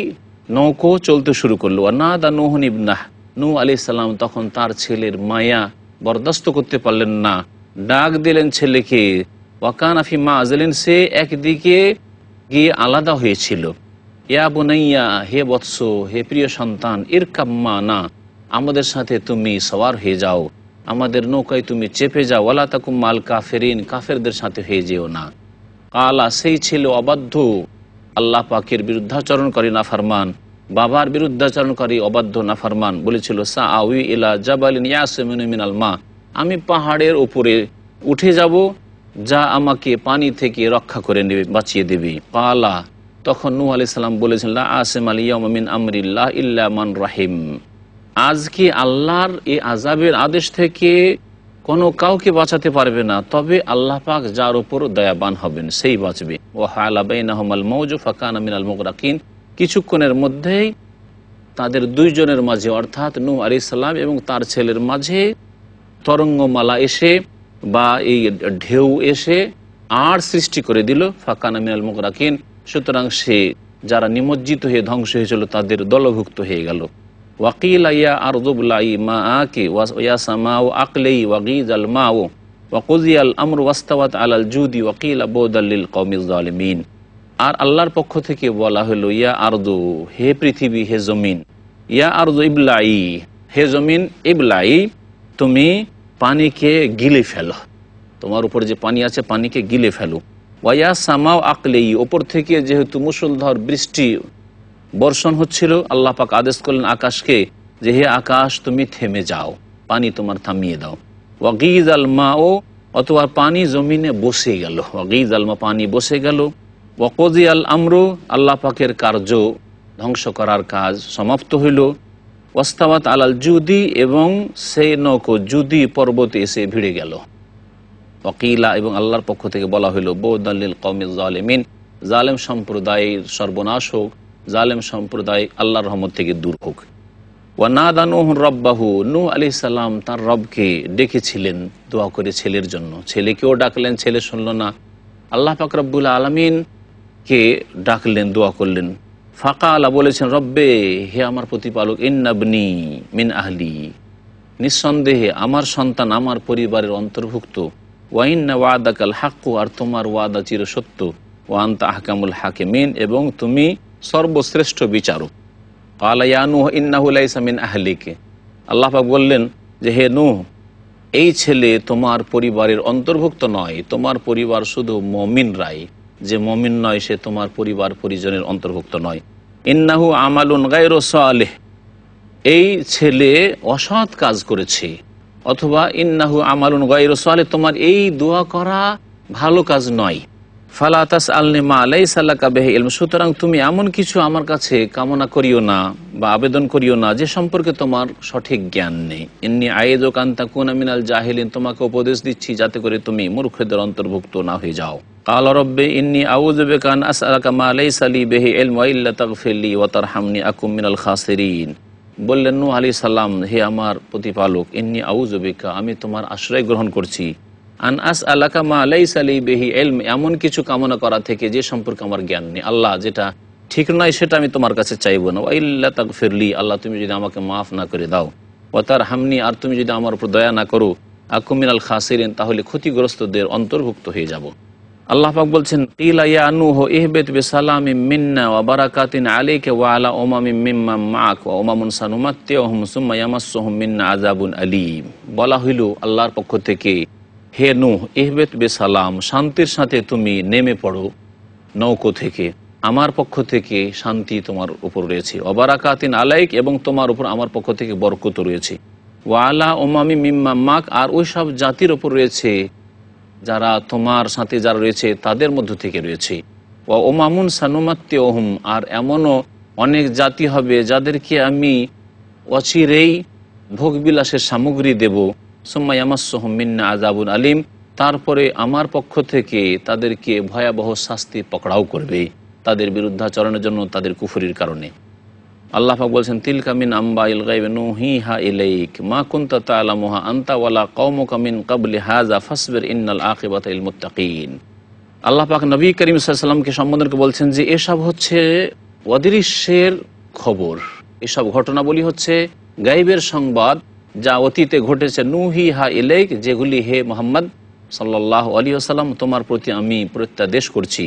নৌকো চলতে শুরু করলো। আর নাদা নূহুন ইবনাহ, নূহ আলাইহিস সালাম তখন তার ছেলের মায়া বরদাস্ত করতে পারলেন না, ডাক দিলেন ছেলেকে। ওয়াকানা ফি মাযলিন, সে একদিকে গিয়ে আলাদা হয়েছিল। ইয়া বুনাইয়া, হে বৎস, হে প্রিয় সন্তান, ইরকাব মানা, আমাদের সাথে তুমি সওয়ার হয়ে যাও, আমাদের নৌকায় তুমি চেপে যাও। ওয়ালা তাকুম মাল কাফেরিন, কাফেরদের সাথে হয়ে যেও না। কালা, সেই ছিল অবাধ্য, আল্লাহ পাকের বিরুদ্ধাচরণকারী নাফরমান, বাবার বিরুদ্ধাচরণকারী অবাধ্য নাফরমান বলেছিল, সা আউই ইলা জাবালিন ইয়াসিমুনি মিনাল মা, আমি পাহাড়ের উপরে উঠে যাব, যা আমাকে পানি থেকে রক্ষা করে নেবে, বাঁচিয়ে দেবে। কালা, তখন নূহ আলাইহিস সালাম বলেছেন, লা আসিম আল ইয়াওমা মিন আমরিল্লাহ ইল্লা মান রাহিম, আজকে আল্লাহর এই আযাবের আদেশ থেকে কোনো কাউকে বাঁচাতে পারবে না, তবে আল্লাহ পাক যার উপর দয়াবান হবেন সেই বাঁচবে। ওয়া হালা বাইনাহুমাল মাউজু ফাকানা মিনাল মুগরাকিন, কিছুক্ষণের মধ্যেই তাদের দুইজনের মাঝে, অর্থাৎ নূহ আলাইহিস সালাম এবং তার ছেলের মাঝে তরঙ্গমালা এসে বা এই ঢেউ এসে আর সৃষ্টি করে দিল। ফাকানা মিনাল মুগরাকিন, সুতরাং সে যারা নিমজ্জিত হয়ে ধ্বংস হয়েছিল তাদের দলভুক্ত হয়ে গেল। ওয়াকিলা ইয়া আরযুবলাই মাআকি ওয়া সামাউ আকলাই ওয়াগীযাল মাউ ওয়া কুযিয়াল আমরু ওয়াস্তাওয়াত আলাল জুদি ওয়াকিলা বুদাল লিল কওমিজ জালিমিন। আর আল্লাহর পক্ষ থেকে বলা হলো, ইয়া আরদু, হে পৃথিবী, হে জমিন, ইয়া আরদু ইবলাই, হে জমিন ইবলাই, তুমি পানিকে গিলে ফেলো, তোমার উপর যে পানি আছে পানিকে গিলে ফেলো। ওয়া সামাউ আকলাই, ওপর থেকে যেহেতু মুষলধার বৃষ্টি বর্ষণ হচ্ছিল, আল্লাহ পাক আদেশ করলেন আকাশকে যে, হে আকাশ, তুমি থেমে যাও, পানি তোমার থামিয়ে দাও। ওয়াগীযাল মাউ, অথবা পানি জমিনে বসে গেল, ওয়াগীযাল মা, পানি বসে গেল। ওয়াকুযিয়াল আমরু, আল্লাহ পাকের কার্য, ধ্বংস করার কাজ সমাপ্ত হইল। ওয়াস্তাওয়াত আলাল জুদি, এবং সেই নৌকো জুদি পর্বতে এসে ভিড়ে গেল। ওয়াকিলা, এবং আল্লাহর পক্ষ থেকে বলা হইল, বুদাল লিল কওমিজ জালিমিন, জালেম সম্প্রদায়ের সর্বনাশ হোক, জালেম সম্প্রদায় আল্লাহর রহমত থেকে দূর হোক। ওয়ানাদা নূহ রাব্বাহু, নূহ আলাইহিস সালাম তার রবকে ডেকেছিলেন, দোয়া করে ছেলের জন্য। ছেলেকেও ডাকলেন, ছেলে শুনল না। আল্লাহ পাক রব্বুল আলামিনকে ডাকলেন, দোয়া করলেন। ফাকালা, বলেছেন, রব্বে, হে আমার প্রতিপালক, ইন্নাবনি মিন আহলি, নিঃসন্দেহে আমার সন্তান আমার পরিবারের অন্তর্ভুক্ত। ওয়া ইন্না ওয়াদাকাল হাক্কু, আর তোমার ওয়াদা চিরসত্য। ওয়া আনতা আহকামুল হাকিমিন, এবং তুমি সর্বশ্রেষ্ঠ বিচারক। ক্বালা ইয়া নূহ ইন্নাহু লাইসা মিন আহলিকা, আল্লাহ পাক বললেন যে, হে নূহ, এই ছেলে তোমার পরিবারের অন্তর্ভুক্ত নয়, তোমার পরিবার শুধু মুমিনরাই, যে মুমিন নয় সে তোমার পরিবার পরিজনের অন্তর্ভুক্ত নয়। ইন্নাহু আমালুন গায়রু সালিহ, এই ছেলে অসৎ কাজ করেছে, অথবা ইন্নাহু আমালুন গায়রু সালিহ, তোমার এই দোয়া করা ভালো কাজ নয়। ফালা তাসআলনি মা লাইসা লাকা বিহি ইলম, সুতরাং তুমি এমন কিছু আমার কাছে কামনা করিও না বা আবেদন করিও না যে সম্পর্কে তোমার সঠিক জ্ঞান নেই। ইন্নী আইযুকা আন তাকুনা মিনাল জাহিলিন, তোমাকে উপদেশ দিচ্ছি যাতে করে তুমি মূর্খদের অন্তর্ভুক্ত না হয়ে যাও। ক্বালা রব্বি ইন্নী আউযু বিকা আন আসআলাকা মা লাইসা লি বিহি ইলম ওয়া ইল্লা তাগফিরলি ওয়া তারহামনি আকুম মিনাল খাসিরিন। বললেন নূহ আলাইহিস সালাম, হে আমার প্রতিপালক, ইন্নী আউযু বিকা, আমি তোমার আশ্রয় গ্রহণ করছি, আন আসআলাকা মা লাইসা লি বিহি ইলম, এমন কিছু কামনা করা থেকে যে সম্পর্কে আমার জ্ঞান নেই। আল্লাহ, যেটা ঠিক নয় সেটা আমি তোমার কাছে চাইবো না। ওয়া ইল্লা তাগফিরলি, আল্লাহ তুমি যদি আমাকে মাফ না করে দাও, ওয়া তারহামনি, আর তুমি যদি আমার উপর দয়া না করো, আকুম মিনাল খাসিরিন, তাহলে ক্ষতিগ্রস্তদের অন্তর্ভুক্ত হয়ে যাব। আল্লাহ পাক বলছেন, কিলা ইয়া নূহ ইহবিত বিসালামিম মিন্না ওয়া বারাকাতিন আলাইকা ওয়া আলা উমামিম মিম্মান মা'ak ওয়া উমামুন সানুমাত্তিউহুম সুম্মা ইয়ামাসসুহুম মিন্না আযাবুন আলীম। বলা হইল আল্লাহর পক্ষ থেকে, হে নূহ, ইহবিত বিসালাম, শান্তির সাথে তুমি নেমে পড়ো নৌকো থেকে, আমার পক্ষ থেকে শান্তি তোমার উপর রয়েছে। ওয়া বারাকাতিন আলাইক, এবং তোমার উপর আমার পক্ষ থেকে বরকত রয়েছে। ওয়া আলা উমামিম মিম্মান মা'ak, আর ওই সব জাতির উপর রয়েছে যারা তোমার সাথে যারা রয়েছে তাদের মধ্য থেকে রয়েছে। ও ওমামুন সানুমাত্তিউহুম, আর এমনও অনেক জাতি হবে যাদেরকে আমি অচিরেই ভোগবিলাসের সামগ্রী দেব। সুম্মা ইয়ামাসসুহুম মিন্না আযাবুন আলীম, তারপরে আমার পক্ষ থেকে তাদেরকে ভয়াবহ শাস্তি পকড়াও করবে তাদের বিরুদ্ধাচরণের জন্য, তাদের কুফরির কারণে। আল্লাহ পাক বলছেন, তিলকা মিন আম্বাইল গায়বি নুহিহা ইলাইক মা কুনতা তা'লামুহা আনতা ওয়ালা কওমুকা মিন ক্বাবলি হাযা ফাসবির ইন্নাল আকিবাতা লিল মুত্তাকিন। আল্লাহ পাক নবী করিম সাল্লাল্লাহু আলাইহি ওয়াসাল্লামকে সম্বোধন করে বলছেন যে এসব হচ্ছে অদৃশ্যের খবর, এসব ঘটনাবলী হচ্ছে গায়বের সংবাদ যা অতীতে ঘটেছে। নুহিহা ইলাইক, যেগুলি হে মুহাম্মদ সাল্লাল্লাহু আলাইহি ওয়াসাল্লাম, তোমার প্রতি আমি প্রত্যাদেশ করছি,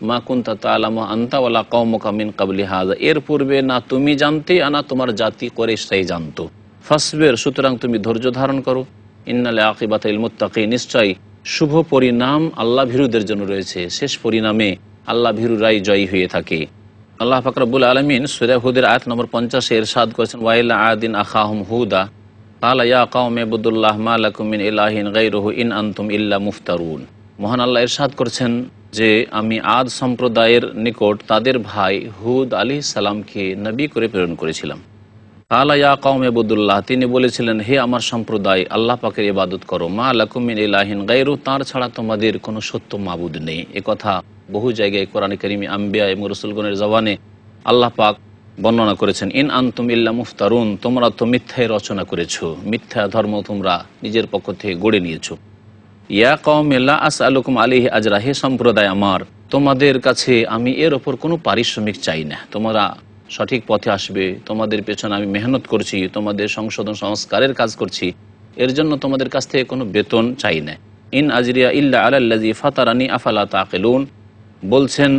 মা কুনতা তা'লামু আনতা ওয়ালা কওমুকা মিন ক্বাবলি হাযা, এর পূর্বে না তুমি জানতে না তোমার জাতি কুরাইশরাই জানতো। ফাসবির, সুতরাং তুমি ধৈর্য ধারণ করো। ইন্নাল আকিবাতাল মুত্তাকিন, নিশ্চয়ই শুভ পরিণাম আল্লাহ ভীরুদের জন্য রয়েছে। শেষ পরিণামে আল্লাহ ভীরুরাই জয়ী হয়ে থাকে। আল্লাহ পাক রব্বুল আলামিন সূরা হুদের আয়াত নম্বর 50 ইরশাদ করেছেন, ওয়াইলা আদিন আখাহুম হুদা ক্বালা ইয়া কওমি ইবুদুল্লাহ মা লাকুম মিন ইলাহিন গায়রুহু ইন আনতুম ইল্লা মুফতারুন। মহান আল্লাহ ইরশাদ করেছেন যে আমি আদ সম্প্রদায়ের নিকট তাদের ভাই হুদ আলাইহিস সালামকে নবী করে প্রেরণ করেছিলাম। ক্বালা ইয়া কওমি ইবুদুল্লাহ, তিনি বলেছিলেন, হে আমার সম্প্রদায়, আল্লাহ পাকের ইবাদত করো, মা লাকুম মিন ইলাহিন গায়রু, তার ছাড়া তোমাদের কোনো সত্য মাবুদ নেই। এ কথা বহু জায়গায় কোরআনে কারিমে আম্বিয়া এবং রাসূলগণের জবানে আল্লাহ পাক বর্ণনা করেছেন। ইন আনতুম ইল্লা মুফতারুন, তোমরা তো মিথ্যায় রচনা করেছো, মিথ্যা ধর্ম তোমরা নিজের পক্ষ থেকে গড়ে নিয়েছো। ইয়া কওমি লা আসআলুকুম আলাইহি আজরা, হে সম্প্রদায় আমার, তোমাদের কাছে আমি এর ওপর কোনো পারিশ্রমিক চাই না। তোমরা সঠিক পথে আসবে, তোমাদের পেছনে আমি মেহনত করছি, তোমাদের সংশোধন সংস্কারের কাজ করছি, এর জন্য তোমাদের কাছ থেকে কোনো বেতন চাই না। ইন আজরিয়া ইল্লা আলাল্লাযী ফাতারানি আফালা তাকিলুন, বলছেন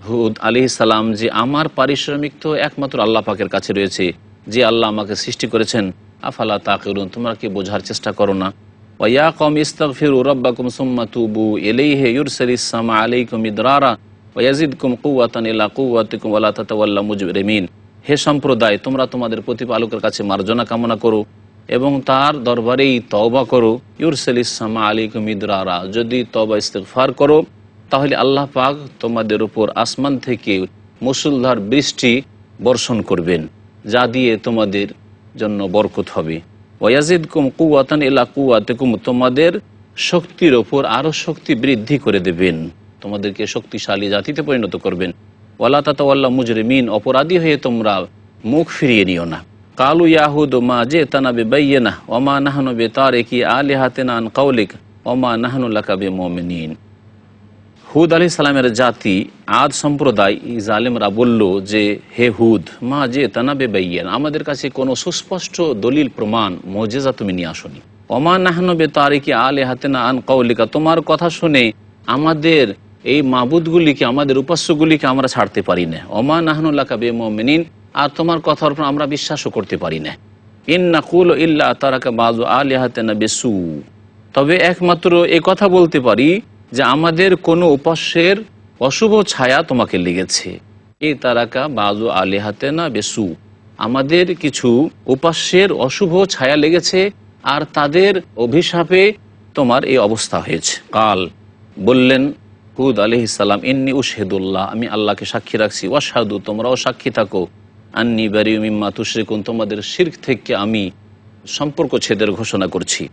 হুদ আলাইহিস সালাম যে আমার পারিশ্রমিক তো একমাত্র আল্লাহ পাকের কাছে রয়েছে, যে আল্লাহ আমাকে সৃষ্টি করেছেন। আফালা তাকিলুন, তোমরা কি বোঝার চেষ্টা করো না? ওয়া ইয়া কওমি ইস্তাগফিরু রাব্বাকুম সুম্মা তুবু ইলাইহি ইউরসিলিস সামা আলাইকুম মিদরারা ওয়া ইয়াজিদকুম কুওয়াতান ইলা কুওয়াতিকুম ওয়া লা তাতাওয়াল্লাউ মুজরিমিন, হে সম্প্রদায়, তোমরা তোমাদের প্রতিপালকের কাছে মার্জনা কামনা করো এবং তার দরবারেই তওবা করো। ইউরসিলিস সামা আলাইকুম মিদরারা, যদি তওবা ইস্তিগফার করো তাহলে আল্লাহ পাক তোমাদের উপর আসমান থেকে মুষলধার বৃষ্টি বর্ষণ করবেন, যা দিয়ে তোমাদের জন্য বরকত হবে। ওয়াজিদকুম কুওয়াতান ইলা কুওয়াতিকুম, তোমাদের শক্তির ওপর আরও শক্তি বৃদ্ধি করে দেবেন, তোমাদেরকে শক্তিশালী জাতিতে পরিণত করবেন। ওয়ালা তাতাওয়াল্লাউ মুজরিমিন, অপরাধী হয়ে তোমরা মুখ ফিরিয়ে নিও না। কালু ইয়াহুদ মা জিতানা বিবাইয়িনাহ ওয়া মা নাহনু বিতারিকি আলিহাতিনা আন কাওলিক ওয়া মা নাহনু লাকা বিমুমিনিন। হুদ আলাইহিস সালামের জাতি আদ সম্প্রদায় জালেমরা বলল যে, হে হুদ, মা জিতানা বিবাইয়িন, আমাদের কাছে কোনো সুস্পষ্ট দলিল প্রমাণ মুজিজা তুমি নিয়ে আসোনি। ওয়া মা নাহনু বিতারিকি আলিহাতিনা আন কাওলিকা, তোমার কথা শুনে আমাদের এই মাবুদগুলিকে, আমাদের উপাস্যগুলিকে আমরা ছাড়তে পারি না। ওয়া মা নাহনু লাকা বিমুমিনিন, আর তোমার কথার উপর আমরা বিশ্বাসও করতে পারি না। ইন নাকুলু ইল্লা তারাকা বাযু আলিহাতিনা বিসু, তবে একমাত্র এই কথা বলতে পারি যে আমাদের কোনো উপাস্যের অশুভ ছায়া তোমাকে লেগেছে। এই তারাকা বাযু আলিহাতিনা বিসু, আমাদের কিছু উপাস্যের অশুভ ছায়া লেগেছে আর তাদের অভিশাপে তোমার এই অবস্থা হয়েছে। কাল, বললেন হুদ আলাইহিস সালাম, ইন্নী উশহিদুল্লাহ, আমি আল্লাহকে সাক্ষী রাখছি, ওয়াশহাদু, তোমরাও সাক্ষী থাকো, আন্নী বারিউ মিম্মা তুশরিকুন, তোমাদের শিরক থেকে আমি সম্পর্ক ছেদের ঘোষণা করছি।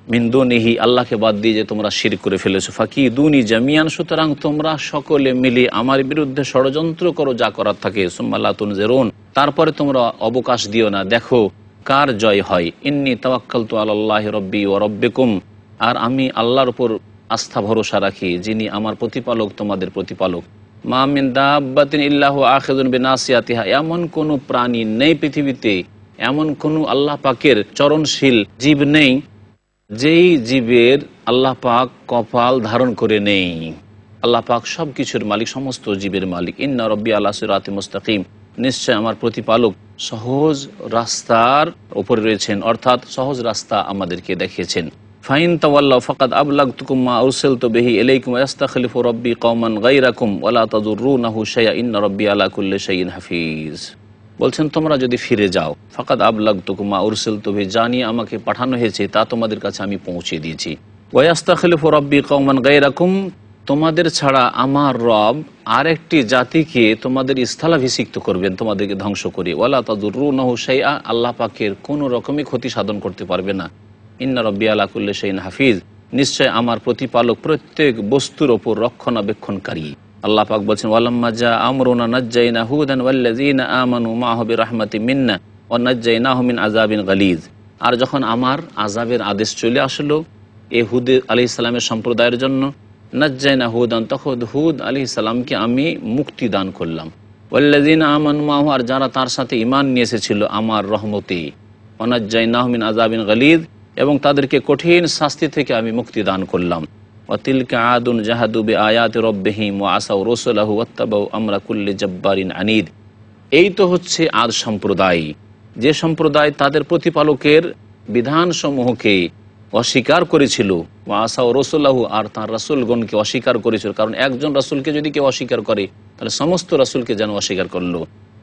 মিন দুনিহি, আল্লাহকে বাদ দিয়ে যে তোমরা শিরক করে ফেলেছো। ফাকিদুনি জামিয়ান, সুতরাং তোমরা সকলে মিলে আমার বিরুদ্ধে ষড়যন্ত্র করো, যা করার থাকে। সুম্মা লা তুনজিরুন, তারপরে তোমরা অবকাশ দিও না, দেখো কার জয় হয়। ইন্নী তাওয়াক্কালতু আলাল্লাহি রাব্বি ওয়া রাব্বিকুম, আর আমি আল্লাহর উপর আস্থা ভরসা রাখি, যিনি আমার প্রতিপালক তোমাদের প্রতিপালক। মা মিন দাব্বাতিন ইল্লাহু আখিযুন বিনাসিয়াতিহা, এমন কোনো প্রাণী নেই পৃথিবীতে, এমন কোনো আল্লাহ পাকের চরণশীল জীব নেই যেই জীবের আল্লাহ পাক কপাল ধারণ করে নেই। আল্লাহ পাক সব কিছুর মালিক, সমস্ত জীবের মালিক। ইন্না রব্বি আলা সিরাতিম মুস্তাকিম, নিশ্চয় আমার প্রতিপালক সহজ রাস্তার উপরে রয়েছেন, অর্থাৎ সহজ রাস্তা আমাদেরকে দেখিয়েছেন। ফাইন তাওয়াল্লাউ ফাকাদ আবলাগতুকুম মা উরসিলতু বিহি ইলাইকুম ওয়া ইস্তাখলিফু রাব্বি কওমান গায়রাকুম ওয়া লা তাদুররুনাহু শাইআ ইন্না রাব্বি আলা কুল্লি শাইইন হাফিজ। বলছেন তোমরা যদি ফিরে যাও, ফাকাদ আবলাগতুকুম মা উরসিলতু বিহি, জানি আমাকে পাঠানো হয়েছে তা তোমাদের কাছে আমি পৌঁছে দিয়েছি। ওয়া ইস্তাখলিফু রাব্বি কওমান গায়রাকুম, তোমাদের ছাড়া আমার রব আরেকটি জাতিকে তোমাদের স্থলাভিষিক্ত করবেন, তোমাদেরকে ধ্বংস করে। ওয়া লা তাদুররুনাহু শাইআ, আল্লাহ পাকের কোনো রকমই ক্ষতি সাধন করতে পারবে না। ইন্না রাব্বি আলা কুল্লি শাইইন হাফিজ, নিশ্চয় আমার প্রতিপালক প্রত্যেক বস্তুর ওপর রক্ষণাবেক্ষণকারী। আল্লাহ পাক বলছেন, ওয়ালাম্মা জা আমরুনা নাজ্জাইনা হুদান ওয়াল্লাযিনা আমানু মাআহু বিরাহমাতিম মিন্না ওয়া নাজ্জাইনাহুম মিন আযাবিন গালিজ, আর যখন আমার আযাবের আদেশ চলে আসলো এ হুদ আলাইহিস সালামের সম্প্রদায়ের জন্য, নাজ্জাইনা হুদান, তখন হুদ আলাইহিস সালামকে আমি মুক্তি দান করলাম। ওয়াল্লাযিনা আমানু মাআহু, আর যারা তার সাথে ঈমান নিয়ে এসেছিল আমার রহমতে, ওয়া নাজ্জাইনাহুম মিন আযাবিন গালিজ, এবং তাদেরকে কঠিন শাস্তি থেকে আমি মুক্তি দান করলাম। ওয়াতিলকা আদুন জাহাদু বিআয়াতি রাব্বিহিম ওয়া আসাউ রাসূলাহু ওয়াত্তাবাউ আমরা কুল্লি জাব্বারিন আনিদ। এই তো হচ্ছে আদ সম্প্রদায়, যে সম্প্রদায় তাদের প্রতিপালকের বিধানসমূহকে অস্বীকার করেছিল, ওয়া আসাউ রাসূলাহু, আর তাঁর রাসূলগণকে অস্বীকার করেছিল। কারণ একজন রাসূলকে যদি কেউ অস্বীকার করে তাহলে সমস্ত রাসূলকে যেন অস্বীকার করলো,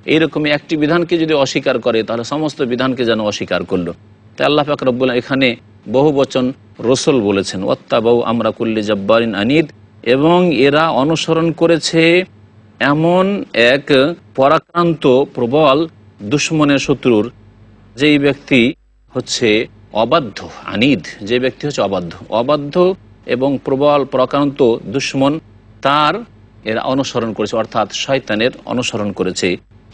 এইরকমই একটি বিধানকে যদি অস্বীকার করে তাহলে সমস্ত বিধানকে যেন অস্বীকার করলো। তাই আল্লাহ পাক রব্বুল এখানে বহু বচন রসুল বলেছেন, ওয়াত্তাবাউ আমরা কুল্লি জাব্বারিন আনিদ, এবং এরা অনুসরণ করেছে এমন এক পরাক্রান্ত প্রবল দুশ্মনের শত্রুর, যেই ব্যক্তি হচ্ছে অবাধ্য, আনিদ, যে ব্যক্তি হচ্ছে অবাধ্য এবং প্রবল পরাক্রান্ত দুশ্মন, তার এরা অনুসরণ করেছে, অর্থাৎ শয়তানের অনুসরণ করেছে।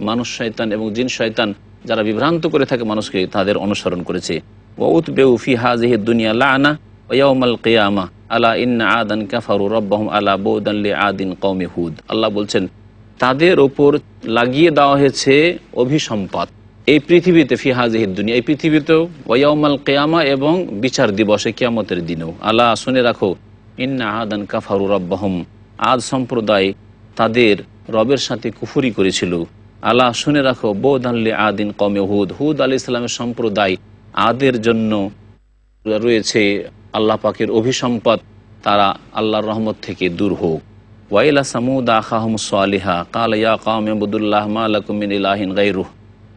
মানুষ শয়তান এবং জিন শয়তান যারা বিভ্রান্ত করে থাকে মানুষকে, তাদের অনুসরণ করেছে। ওয়াউতবিউ ফি হাযিহি দুনিয়া লা'না ওয়া ইয়াউমাল কিয়ামাহ আলা ইন্না আদান কাফারু রাব্বাহুম আলা বুদান লিআদিন কওমি হুদ। আল্লাহ বলছেন তাদের ওপর লাগিয়ে দেওয়া হয়েছে অভিসম্পাত এই পৃথিবীতে, ফি হাযিহি দুনিয়া, এই পৃথিবীতেও, ওয়া ইয়াউমাল কিয়ামা, এবং বিচার দিবসে, কিয়ামতের দিনেও। আলা, শুনে রাখো, ইন্না আদান কাফারু রাব্বাহুম, আদ সম্প্রদায় তাদের রবের সাথে কুফরি করেছিল। আলা, শুনে রাখো, বুদান লিআদিন কওমি হুদ, হুদ আলাইহিস সালামের সম্প্রদায়, আদের জন্য রয়েছে আল্লাহ পাকের অভিসম্পদ, তারা আল্লাহর রহমত থেকে দূর হোক। ওয়াইলা সামুদ আখাহুম সালিহা ক্বালা ইয়া কওমি ইবুদুল্লাহ মা লাকুম মিন ইলাহিন গায়রুহু।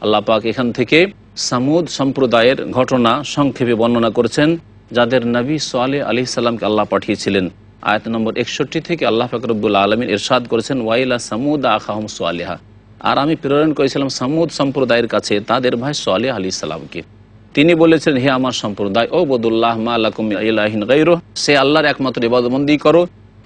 আল্লাহ পাক এখান থেকে সামুদ সম্প্রদায়ের ঘটনা সংক্ষেপে বর্ণনা করেছেন, যাদের নবী সালেহ আলাইহিস সালামকে আল্লাহ পাঠিয়েছিলেন। আয়াত নম্বর 61 থেকে আল্লাহ পাক রব্বুল আলামিন ইরশাদ করেছেন, ওয়াইলা সামুদ আখাহুম সালিহা, আর আমি প্রেরণ করেছিলাম সামুদ সম্প্রদায়ের কাছে তাদের ভাই সালেহ আলাইহিস সালামকে। তিনি বলেছেন, হে আমার সম্প্রদায়, ও বদুল্লাহ মা লাকুম মিন ইলাহিন গায়রুহু, সে আল্লাহর একমাত্র ইবাদতবন্দি করো,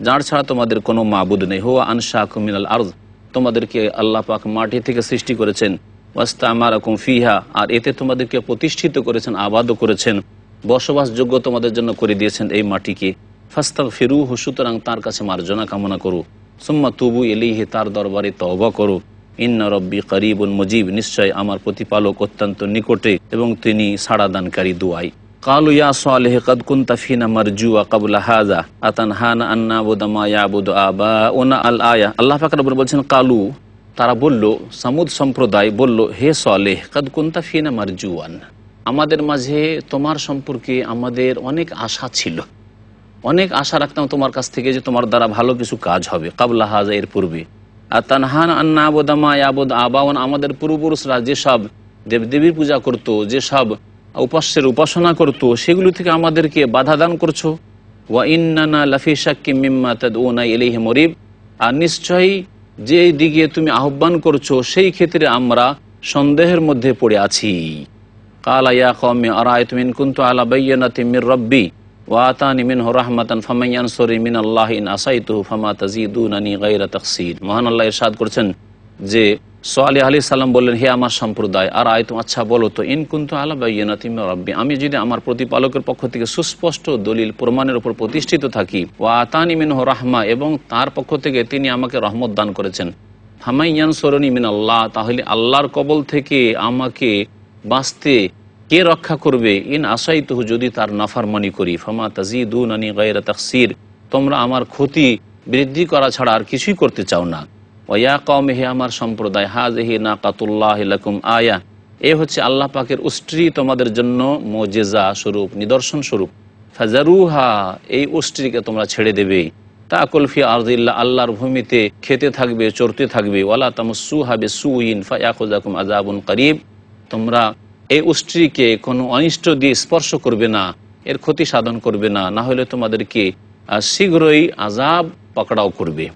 যার ছাড়া তোমাদের কোনো মাবুদ নেই। হুয়া আনশাকুম মিনাল আরদ, তোমাদেরকে আল্লাহ পাক মাটি থেকে সৃষ্টি করেছেন। ওয়াস্তামারাকুম ফিহা, আর এতে তোমাদেরকে প্রতিষ্ঠিত করেছেন, আবাদও করেছেন, বসবাসযোগ্য তোমাদের জন্য করে দিয়েছেন এই মাটিকে। ফাস্তাগফিরুহু, সুতরাং তার কাছে মার্জনা কামনা করো। সুম্মা তুবু ইলাইহি, তার দরবারে তওবা করো। ইন্না রব্বি করিবুন মুজিব, নিশ্চয় আমার প্রতিপালক অত্যন্ত নিকটে এবং তিনি সাড়াদানকারী দুআই। কালু ইয়া সালেহ কদ কুনতা ফিনা মারজুয়া ক্বাবলা হাযা আতানহানা আন না'বুদা মা ইয়াবুদু আবাউনা আল আয়া। আল্লাহ পাক রব্বুল বলছেন, কালু, তারা বলল, সামুদ সম্প্রদায় বলল, হে সালেহ, কদ কুনতা ফিনা মারজুয়ান, আমাদের মাঝে তোমার সম্পর্কে আমাদের অনেক আশা ছিল, অনেক আশা রাখতাম তোমার কাছ থেকে যে তোমার দ্বারা ভালো কিছু কাজ হবে। ক্বাবলা হাযা, এর পূর্বে। আর তানহানা আন না'বুদা মা ইয়াবুদু আবাউনা, আমাদের পূর্বপুরুষরা যেসব দেবদেবীর পূজা করত, যেসব উপাস্যের উপাসনা করত, সেগুলো থেকে আমাদেরকে বাধা দান করছো। ওয়া ইন্নানা লাফি শাক্কিম মিম্মা তাদউনা ইলাইহি মুরিব, আর নিশ্চয়ই যে দিকে তুমি আহ্বান করছো সেই ক্ষেত্রে আমরা সন্দেহের মধ্যে পড়ে আছি। ক্বালা ইয়া কওমি আরাআইতুম ইন কুনতু আলা বায়্যিনাতিন মির রাব্বি ওয়া আতানি মিনহু রাহমাতান ফামান ইয়ানসুরনি মিনাল্লাহি ইন আসাইতুহু ফামা তাজিদুনানি গায়রা তাকসীর। মহান আল্লাহ ইরশাদ করেছেন যে সালেহ আলাইহিস সালাম বললেন, হে আমার সম্প্রদায়, আর আয়তুম, আচ্ছা বলো তো, ইন কুনতু আলা বায়্যিনাতিন মির রাব্বি, আমি যদি আমার প্রতিপালকের পক্ষ থেকে সুস্পষ্ট দলিল প্রমাণের উপর প্রতিষ্ঠিত থাকি, ওয়া আতানি মিনহু রাহমা, এবং তার পক্ষ থেকে তিনি আমাকে রহমত দান করেছেন, ফামান ইয়ানসুরনি মিনাল্লাহ, তাহলে আল্লাহর কবল থেকে আমাকে বাঁচতে কে রক্ষা করবে, ইন আসাইতুহু, যদি তার নাফরমানি করি, ফামা তাজিদুনানি গায়রা তাকসীর, তোমরা আমার ক্ষতি বৃদ্ধি করা ছাড়া আর কিছুই করতে চাও না। ওয়া কওমি, হে আমার সম্প্রদায়, হাযিহি নাকাতুল্লাহি লাকুম আয়া, এ হচ্ছে আল্লাহ পাকের উষ্ট্রি তোমাদের জন্য মুজিজা স্বরূপ, নিদর্শন স্বরূপ। ফাজারুহা, এই উষ্ট্রিকে তোমরা ছেড়ে দেবে। তাকুল ফি আরদিল্লাহ, আল্লাহর ভূমিতে খেতে থাকবে, চরতে থাকবে। ওয়ালা তামাসসুহা বিসুইন ফায়াখুযাকুম আযাবুন করিব, তোমরা এই উষ্ট্রিকে কোনো অনিষ্ট দিয়ে স্পর্শ করবে না, এর ক্ষতি সাধন করবে না, না হলে তোমাদেরকে শীঘ্রই আযাব পাকড়াও করবে।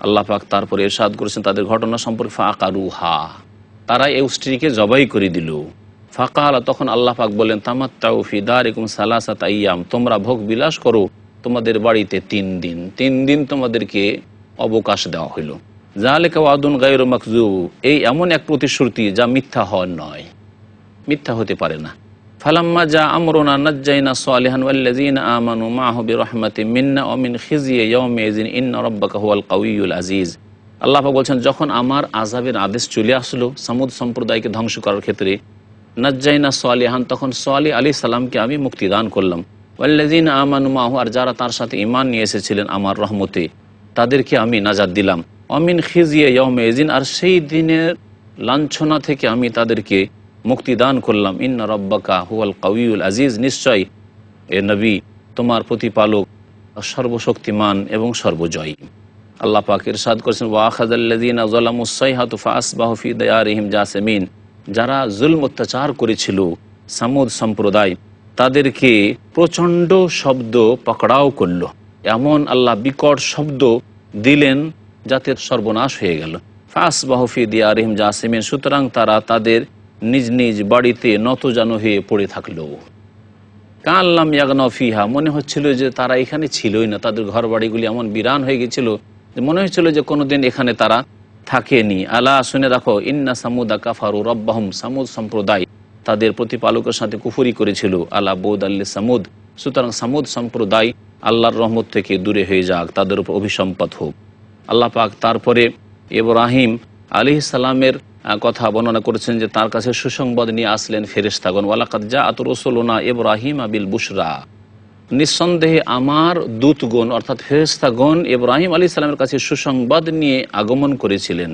আল্লাহ পাক তারপরে ইরশাদ করেছেন তাদের ঘটনা সম্পর্কে, ফাকারুহা, তারা এই উষ্ট্রিকে জবাই করে দিল। ফাকালা, তখন আল্লাহ পাক বলেন, তামাত্তাউ ফি দারিকুম সালাসাতা আইয়াম, তোমরা ভোগ বিলাস করো তোমাদের বাড়িতে 3 দিন, 3 দিন তোমাদেরকে অবকাশ দেওয়া হইল। যালিকা ওয়াদুন গায়রু মাকযুব, এই এমন এক প্রতিশ্রুতি যা মিথ্যা হওয়ার নয়, মিথ্যা হতে পারে না। ফালাম্মা জা আমরুনা নাজ্জাইনা সালিহান ওয়াল্লাযিনা আমানু মাহু বিরহমাতিন মিন্না ওয়া মিন খিজি ইয়াউমিযিন ইন্না রাব্বাকা হুয়াল কাউইয়ুল আজিজ। আল্লাহ পাক বলছেন, যখন আমার আযাবের আদেশ চলে আসলো সামুদ সম্প্রদায়কে ধ্বংস করার ক্ষেত্রে, নাজ্জাইনা সালিহান, তখন সালিহ আলাইহিস সালামকে আমি মুক্তিদান করলাম। ওয়াল্লাযিনা আমানু মাহু, আর যারা তার সাথে ঈমান নিয়ে এসেছিলেন আমার রহমতে, তাদেরকে আমি নাজাত দিলাম। অমিন খিজিয়ে ইয়াউমাইযিন, আর সেই দিনের লাঞ্ছনা থেকে আমি তাদেরকে মুক্তিদান করলাম। ইন্না রাব্বাকা হুয়াল কাউইয়ুল আজিজ, নিশ্চয় এ নবী তোমার প্রতিপালক সর্বশক্তিমান এবং সর্বজয়ী। আল্লাহ পাক ইরশাদ করেছেন, ওয়া আখাযাল্লাযীনা যালামুস সাইহাতু ফাআসবাহু ফি দিয়ারিহিম জাসিমিন, যারা জুলম অত্যাচার করেছিল সামুদ সম্প্রদায়, তাদেরকে প্রচণ্ড শব্দ পাকড়াও করল। এমন আল্লাহ বিকট শব্দ দিলেন যাতে সর্বনাশ হয়ে গেল। ফাআসবাহু ফি দিয়ারিহিম জাসিমিন, সুতরাং তারা তাদের নিজ নিজ বাড়িতে নতজানু হয়ে পড়ে থাকলো। কাল্লাম ইয়াগনাউ ফিহা, মনে হচ্ছিল যে তারা এখানে ছিলই না, তাদের ঘর বাড়িগুলি এমন বিরান হয়ে গেছিল যে মনে হচ্ছিল যে কোনোদিন এখানে তারা থাকেনি। আলা, শুনে রাখো, ইন্না সামুদা কাফারু রব্বাহুম, সামুদ সম্প্রদায় তাদের প্রতিপালকের সাথে কুফরি করেছিল। আলা বৌদ আল্লি সামুদ, সুতরাং সামুদ সম্প্রদায় আল্লাহর রহমত থেকে দূরে হয়ে যাক, তাদের উপর অভিসম্পাত হোক। আল্লাহ পাক তারপরে ইব্রাহিম আলাইহিস সালামের কথা বর্ণনা করেছেন যে তার কাছে সুসংবাদ নিয়ে আসলেন ফেরেশতাগণ। ওয়ালাকাদ জাআত রুসুলুনা ইব্রাহিমা বিল বুশরা, নিঃসন্দেহে আমার দূতগণ অর্থাৎ ফেরেশতাগণ ইব্রাহিম আলাইহিস সালামের কাছে সুসংবাদ নিয়ে আগমন করেছিলেন।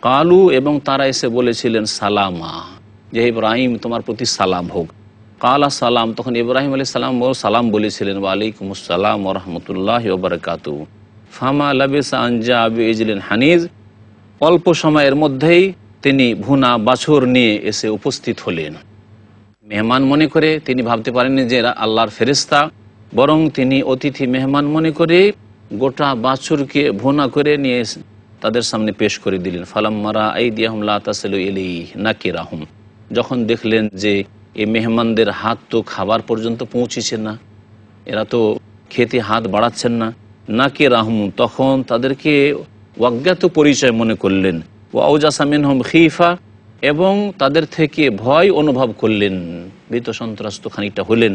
কালু, এবং তারা এসে বলেছিলেন সালামা, যে ইব্রাহিম তোমার প্রতি সালাম হোক। কালা সালাম, তখন ইব্রাহিম আলাইহিস সালাম সালাম বলেছিলেন, ওয়া আলাইকুমুস সালাম ওয়া রাহমাতুল্লাহি ওয়া বারাকাতুহু। ফামা লাবিসা আন জাআ বিইজলিন হানিজ, অল্প সময়ের মধ্যেই তিনি ভুনা বাছুর নিয়ে এসে উপস্থিত হলেন। মেহমান মনে করে তিনি ভাবতে পারেননি যে এরা আল্লাহর ফেরেশতা, বরং তিনি অতিথি মেহমান মনে করে গোটা বাছুরকে ভুনা করে নিয়ে তাদের সামনে পেশ করে দিলেন। ফালাম্মারা আইদিয়াহুম লা তাসিলু ইলাইহি নাকিরাহুম, যখন দেখলেন যে এই মেহমানদের হাত তো খাবার পর্যন্ত পৌঁছেছে না, এরা তো খেতে হাত বাড়াচ্ছেন না, নাকিরাহুম, তখন তাদেরকে অজ্ঞাত পরিচয় মনে করলেন। ওয়াউজাসা মিনহুম খিফা, এবং তাদের থেকে ভয় অনুভব করলেন, ভীত সন্ত্রস্ত খানিকটা হলেন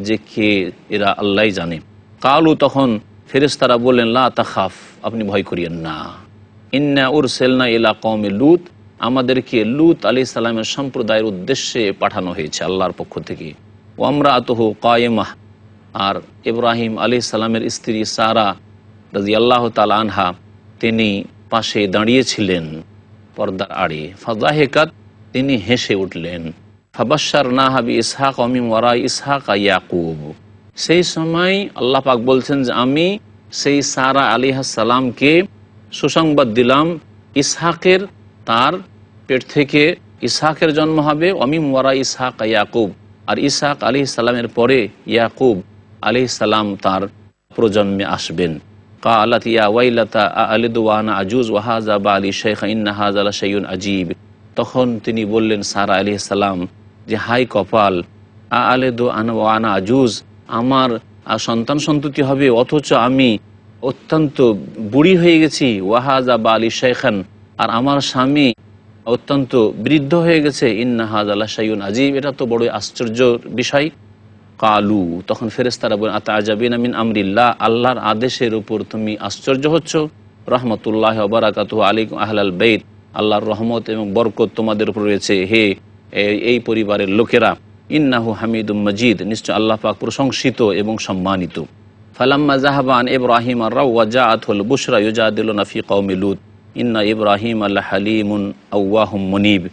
যে কে এরা, আল্লাহই জানে। কালু, তখন ফেরেশতারা বললেন, লা তাখাফ, আপনি ভয় করিয়েন না। ইন্না উরসিলনা ইলা কওমি লূত, আমাদেরকে লূত আলাইহিস সালামের সম্প্রদায়ের উদ্দেশ্যে পাঠানো হয়েছে আল্লাহর পক্ষ থেকে। ওয়া আমরাতুহু কায়িমাহ, আর ইব্রাহিম আলাইহিস সালামের স্ত্রী সারা রাদিয়াল্লাহু তাআলা আনহা, তিনি পাশে দাঁড়িয়েছিলেন পর্দার আড়ে। ফাযাহিকাত, তিনি হেসে উঠলেন। ফাবাশশারনাহা বিইসহাক ওয়া মিন ওয়ারাই ইসহাক ইয়াকুব, সেই সময় আল্লাহ পাক বলছেন যে আমি সেই সারা আলাইহিস সালামকে সুসংবাদ দিলাম ইসহাকের, তার পেট থেকে ইসহাকের জন্ম হবে। ওয়া মিন ওয়ারাই ইসহাক ইয়াকুব, আর ইসহাক আলাইহিস সালামের পরে ইয়াকুব আলাইহিস সালাম তার প্রজন্মে আসবেন। কালাত ইয়া ওয়াইলাতা আলিদু ওয়া আনা আজুজ ওয়া হাযা বালি শাইখা ইন্না হাযা লাশাইউন আজীব, তখন তিনি বললেন সারা আলাইহিস সালাম যে হাই কপাল, আলিদু আনা ওয়া আনা আজুজ, আমার সন্তান সন্ততি হবে অথচ আমি অত্যন্ত বুড়ি হয়ে গেছি। ওয়া হাযা বালি শাইখান, আর আমার স্বামী অত্যন্ত বৃদ্ধ হয়ে গেছে। ইন্না হাযা লাশাইউন আজীব, এটা তো বড়ই আশ্চর্যের বিষয়। কালু, তখন ফেরেশতারা বলেন, আতাআজাবিনা মিন আমরিল্লাহ, আল্লাহর আদেশের উপর তুমি আশ্চর্য হচ্ছ। রাহমাতুল্লাহি ওয়া বারাকাতুহু আলাইকুম আহলাল বাইত, আল্লাহর রহমত এবং বরকত তোমাদের উপর রয়েছে হে এই পরিবারের লোকেরা। ইন্নাহু হামিদুম মাজিদ, নিশ্চয় আল্লাহ পাক প্রশংসিত এবং সম্মানিত। ফালাম্মা যাহাবা আন ইব্রাহিম আর-রাউ ওয়া জাআতুল বুশরা ইউজাদিলুনা ফি কওমি লূত ইন্না ইব্রাহিম লাহালিমুন আওয়াহুম মুনিব।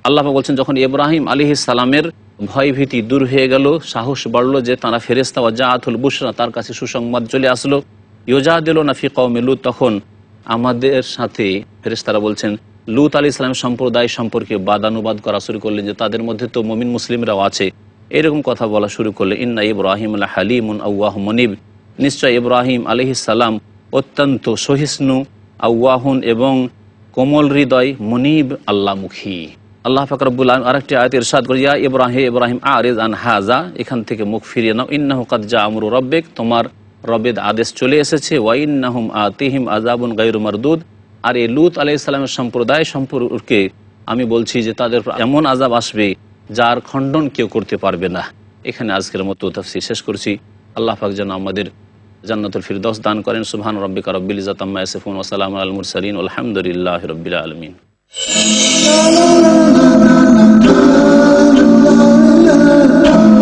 আল্লাহ পাক বলছেন, যখন ইব্রাহিম আলাইহিস সালামের ভয়ভীতি দূর হয়ে গেল, সাহস বাড়লো যে তারা ফেরেশতা, ওয়া জাআতুল বুশরা, তার কাছে সুসংবাদ চলে আসলো। ইউজাদিলুনা ফি কওমি লূত, তখন আমাদের সাথে ফেরেশতারা বলছেন লূত আলাইহিস সালামের সম্প্রদায় সম্পর্কে বাদানুবাদ করা শুরু করলেন যে তাদের মধ্যে তো মুমিন মুসলিমরাও আছে, এরকম কথা বলা শুরু করলেন। ইন্না ইব্রাহিম লাহালিমুন আওয়াহুম মুনিব, নিশ্চয় ইব্রাহিম আলাইহিস সালাম অত্যন্ত সহিষ্ণু, আওয়াহুন এবং কোমল হৃদয়, মুনিব আল্লাহমুখী। আল্লাহ পাক রব্বুল আলামিন আরেকটি আয়াতে ইরশাদ করে, ইয়া ইব্রাহিম আরিজ আন হাযা, এখান থেকে মুখ ফিরিয়ে নাও। ইন্নাহু কাদ জা আমরু রাব্বিক, তোমার রবের আদেশ চলে এসেছে। ওয়া ইন্নাহুম আতিহিম আযাবুন গায়রু মারদুদ, আর এই লূত আলাইহিস সালামের সম্প্রদায় সম্পর্কে আমি বলছি যে তাদের এমন আযাব আসবে যার খণ্ডন কেউ করতে পারবে না। এখানে আজকের মতো তাফসীর শেষ করছি। আল্লাহ পাক যেন আমাদের জান্নাতুল ফিরদৌস দান করেন। সুবহান রাব্বিকা রাব্বিল ইজ্জাতি আম্মা ইয়াসিফুন ওয়া সালামুন আলাল মুরসালিন ওয়ালহামদুলিল্লাহি রাব্বিল আলামিন। الله